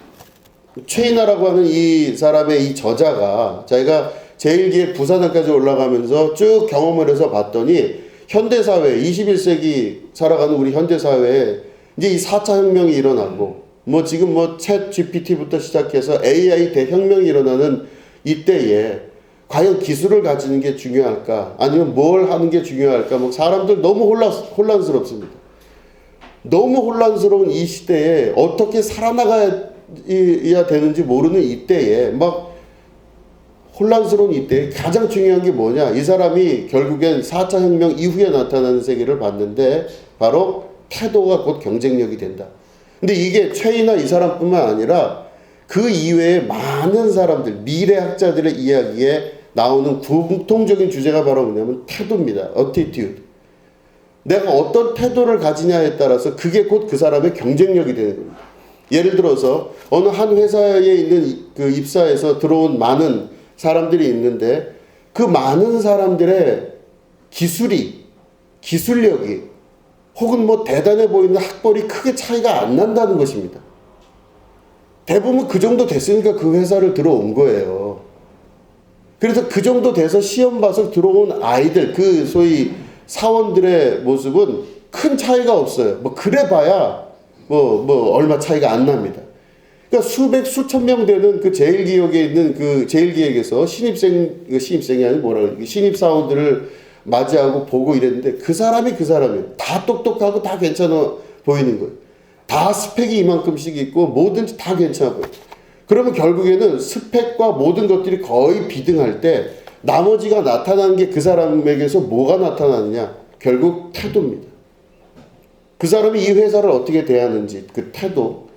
최인아라고 하는 이 사람의 이 저자가 자기가 제일기획 부사장까지 올라가면서 쭉 경험을 해서 봤더니 현대사회, 21세기 살아가는 우리 현대사회에 이제 이 4차 혁명이 일어나고 뭐 지금 뭐 챗 GPT부터 시작해서 AI 대혁명이 일어나는 이때에 과연 기술을 가지는 게 중요할까? 아니면 뭘 하는 게 중요할까? 뭐 사람들 너무 혼란스럽습니다. 너무 혼란스러운 이 시대에 어떻게 살아나가야 되는지 모르는 이때에 막 혼란스러운 이때에 가장 중요한 게 뭐냐? 이 사람이 결국엔 4차 혁명 이후에 나타나는 세계를 봤는데 바로 태도가 곧 경쟁력이 된다. 근데 이게 최인아 이 사람뿐만 아니라 그 이외에 많은 사람들, 미래학자들의 이야기에 나오는 공통적인 주제가 바로 뭐냐면 태도입니다. attitude. 내가 어떤 태도를 가지냐에 따라서 그게 곧 그 사람의 경쟁력이 되는 겁니다. 예를 들어서 어느 한 회사에 있는 그 입사해서 들어온 많은 사람들이 있는데 그 많은 사람들의 기술력이 혹은 뭐 대단해 보이는 학벌이 크게 차이가 안 난다는 것입니다. 대부분 그 정도 됐으니까 그 회사를 들어온 거예요. 그래서 그 정도 돼서 시험 봐서 들어온 아이들, 그 소위 사원들의 모습은 큰 차이가 없어요. 뭐 그래봐야 뭐 얼마 차이가 안 납니다. 그러니까 수천 명 되는 그 제일기획에 있는 그 제일기획에서 신입생이 아니고 뭐라 그래, 신입 사원들을 맞이하고 보고 이랬는데 그 사람이에요. 다 똑똑하고 다 괜찮아 보이는 거예요. 다 스펙이 이만큼씩 있고 뭐든지 다 괜찮아 보여요. 그러면 결국에는 스펙과 모든 것들이 거의 비등할 때 나머지가 나타나는 게 그 사람에게서 뭐가 나타나느냐? 결국 태도입니다. 그 사람이 이 회사를 어떻게 대하는지 그 태도,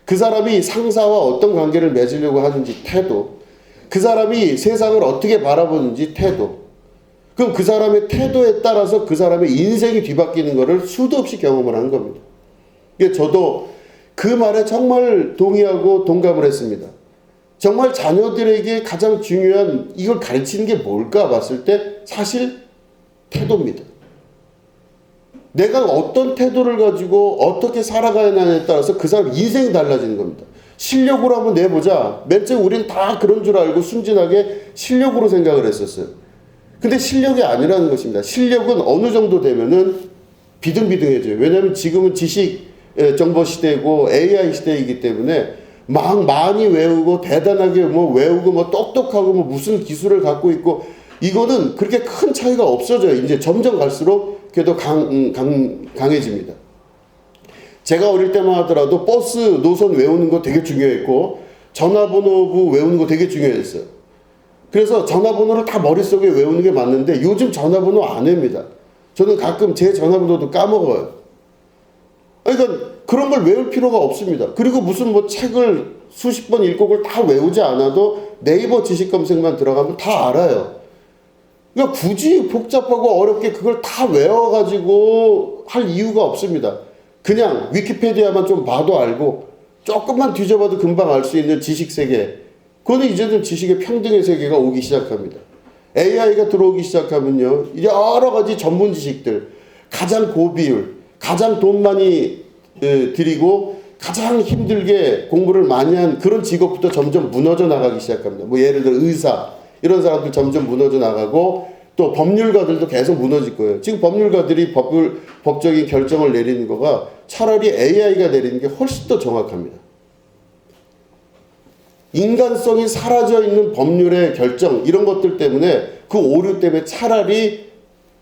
그 사람이 상사와 어떤 관계를 맺으려고 하는지 태도, 그 사람이 세상을 어떻게 바라보는지 태도. 그럼 그 사람의 태도에 따라서 그 사람의 인생이 뒤바뀌는 것을 수도 없이 경험을 한 겁니다. 그러니까 저도 그 말에 정말 동의하고 동감을 했습니다. 정말 자녀들에게 가장 중요한 이걸 가르치는 게 뭘까 봤을 때 사실 태도입니다. 내가 어떤 태도를 가지고 어떻게 살아가야 하냐에 따라서 그 사람 인생이 달라지는 겁니다. 실력으로 한번 내보자. 맨 처음 우리는 다 그런 줄 알고 순진하게 실력으로 생각을 했었어요. 근데 실력이 아니라는 것입니다. 실력은 어느 정도 되면은 비등비등해져요. 왜냐하면 지금은 지식 정보 시대고 AI 시대이기 때문에 막 많이 외우고 대단하게 뭐 외우고 뭐 똑똑하고 뭐 무슨 기술을 갖고 있고 이거는 그렇게 큰 차이가 없어져요. 이제 점점 갈수록 그래도 강해집니다. 제가 어릴 때만 하더라도 버스 노선 외우는 거 되게 중요했고 전화번호부 외우는 거 되게 중요했어요. 그래서 전화번호를 다 머릿속에 외우는 게 맞는데 요즘 전화번호 안 외웁니다. 저는 가끔 제 전화번호도 까먹어요. 그러니까 그런 걸 외울 필요가 없습니다. 그리고 무슨 뭐 책을 수십 번 읽고 그걸 다 외우지 않아도 네이버 지식 검색만 들어가면 다 알아요. 그러니까 굳이 복잡하고 어렵게 그걸 다 외워가지고 할 이유가 없습니다. 그냥 위키페디아만 좀 봐도 알고 조금만 뒤져봐도 금방 알 수 있는 지식 세계. 그거는 이제는 지식의 평등의 세계가 오기 시작합니다. AI가 들어오기 시작하면요. 이제 여러 가지 전문 지식들, 가장 고비율, 가장 돈 많이 들이고 가장 힘들게 공부를 많이 한 그런 직업부터 점점 무너져 나가기 시작합니다. 뭐 예를 들어 의사 이런 사람들 점점 무너져 나가고 또 법률가들도 계속 무너질 거예요. 지금 법률가들이 법적인 결정을 내리는 거가 차라리 AI가 내리는 게 훨씬 더 정확합니다. 인간성이 사라져 있는 법률의 결정 이런 것들 때문에 그 오류 때문에 차라리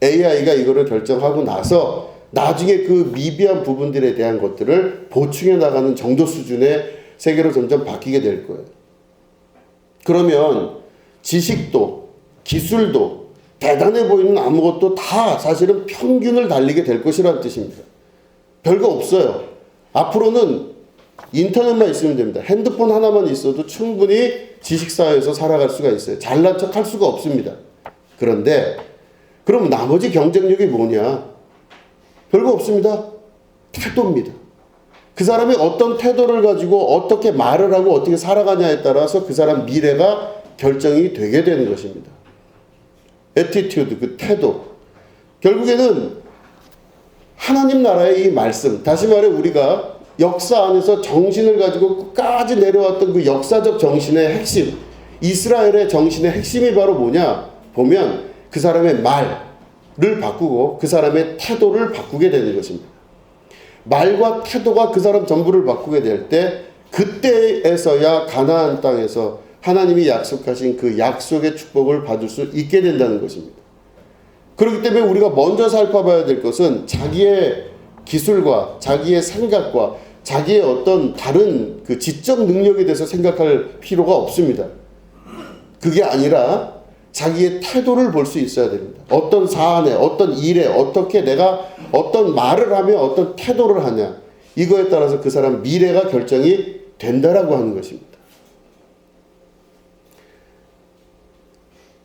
AI가 이거를 결정하고 나서 나중에 그 미비한 부분들에 대한 것들을 보충해 나가는 정도 수준의 세계로 점점 바뀌게 될 거예요. 그러면 지식도 기술도 대단해 보이는 아무것도 다 사실은 평균을 달리게 될 것이라는 뜻입니다. 별거 없어요. 앞으로는 인터넷만 있으면 됩니다. 핸드폰 하나만 있어도 충분히 지식사회에서 살아갈 수가 있어요. 잘난 척 할 수가 없습니다. 그런데 그럼 나머지 경쟁력이 뭐냐? 별거 없습니다. 태도입니다. 그 사람이 어떤 태도를 가지고 어떻게 말을 하고 어떻게 살아가냐에 따라서 그 사람 미래가 결정이 되게 되는 것입니다. 애티튜드, 그 태도. 결국에는 하나님 나라의 이 말씀, 다시 말해 우리가 역사 안에서 정신을 가지고 끝까지 내려왔던 그 역사적 정신의 핵심, 이스라엘의 정신의 핵심이 바로 뭐냐? 보면 그 사람의 말을 바꾸고 그 사람의 태도를 바꾸게 되는 것입니다. 말과 태도가 그 사람 전부를 바꾸게 될 때 그때에서야 가나안 땅에서 하나님이 약속하신 그 약속의 축복을 받을 수 있게 된다는 것입니다. 그렇기 때문에 우리가 먼저 살펴봐야 될 것은 자기의 기술과 자기의 생각과 자기의 어떤 다른 그 지적 능력에 대해서 생각할 필요가 없습니다. 그게 아니라 자기의 태도를 볼 수 있어야 됩니다. 어떤 사안에, 어떤 일에, 어떻게 내가 어떤 말을 하며 어떤 태도를 하냐. 이거에 따라서 그 사람 미래가 결정이 된다라고 하는 것입니다.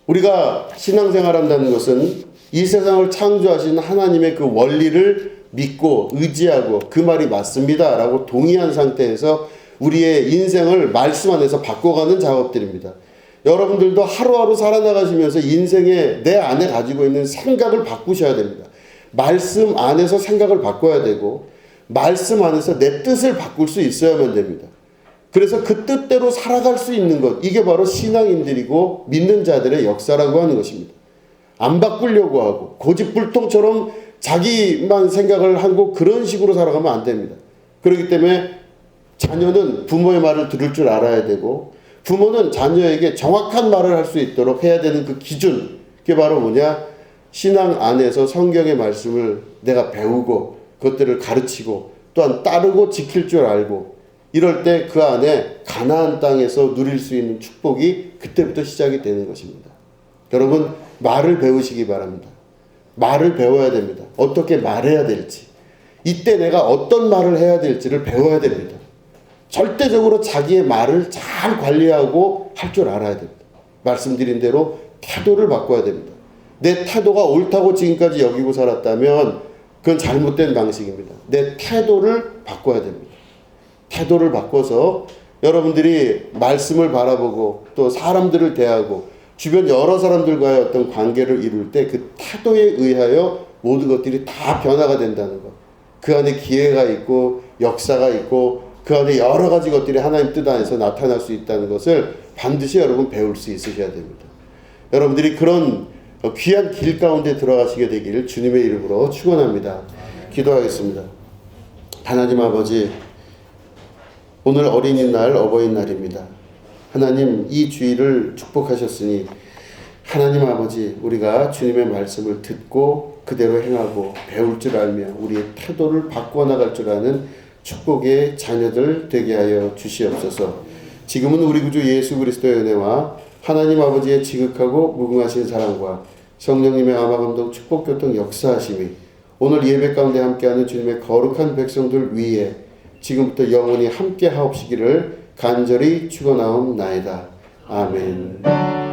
우리가 신앙생활 한다는 것은 이 세상을 창조하신 하나님의 그 원리를 믿고 의지하고 그 말이 맞습니다 라고 동의한 상태에서 우리의 인생을 말씀 안에서 바꿔가는 작업들입니다. 여러분들도 하루하루 살아나가시면서 인생에 내 안에 가지고 있는 생각을 바꾸셔야 됩니다. 말씀 안에서 생각을 바꿔야 되고 말씀 안에서 내 뜻을 바꿀 수 있어야만 됩니다. 그래서 그 뜻대로 살아갈 수 있는 것, 이게 바로 신앙인들이고 믿는 자들의 역사라고 하는 것입니다. 안 바꾸려고 하고 고집불통처럼 자기만 생각을 하고 그런 식으로 살아가면 안 됩니다. 그렇기 때문에 자녀는 부모의 말을 들을 줄 알아야 되고 부모는 자녀에게 정확한 말을 할 수 있도록 해야 되는 그 기준, 그게 바로 뭐냐? 신앙 안에서 성경의 말씀을 내가 배우고 그것들을 가르치고 또한 따르고 지킬 줄 알고 이럴 때 그 안에 가나안 땅에서 누릴 수 있는 축복이 그때부터 시작이 되는 것입니다. 여러분 말을 배우시기 바랍니다. 말을 배워야 됩니다. 어떻게 말해야 될지, 이때 내가 어떤 말을 해야 될지를 배워야 됩니다. 절대적으로 자기의 말을 잘 관리하고 할 줄 알아야 됩니다. 말씀드린 대로 태도를 바꿔야 됩니다. 내 태도가 옳다고 지금까지 여기고 살았다면 그건 잘못된 방식입니다. 내 태도를 바꿔야 됩니다. 태도를 바꿔서 여러분들이 말씀을 바라보고 또 사람들을 대하고 주변 여러 사람들과의 어떤 관계를 이룰 때 그 태도에 의하여 모든 것들이 다 변화가 된다는 것. 그 안에 기회가 있고 역사가 있고 그 안에 여러 가지 것들이 하나님 뜻 안에서 나타날 수 있다는 것을 반드시 여러분 배울 수 있으셔야 됩니다. 여러분들이 그런 귀한 길 가운데 들어가시게 되기를 주님의 이름으로 축원합니다. 기도하겠습니다. 하나님 아버지, 오늘 어린이날 어버이날입니다. 하나님 이 주일을 축복하셨으니 하나님 아버지, 우리가 주님의 말씀을 듣고 그대로 행하고 배울 줄 알며 우리의 태도를 바꿔 나갈 줄 아는 축복의 자녀들 되게 하여 주시옵소서. 지금은 우리 구주 예수 그리스도의 은혜와 하나님 아버지의 지극하고 무궁하신 사랑과 성령님의 아마감동 축복 교통 역사하심이 오늘 예배 가운데 함께하는 주님의 거룩한 백성들 위에 지금부터 영원히 함께 하옵시기를 간절히 축원하옵나이다. 아멘.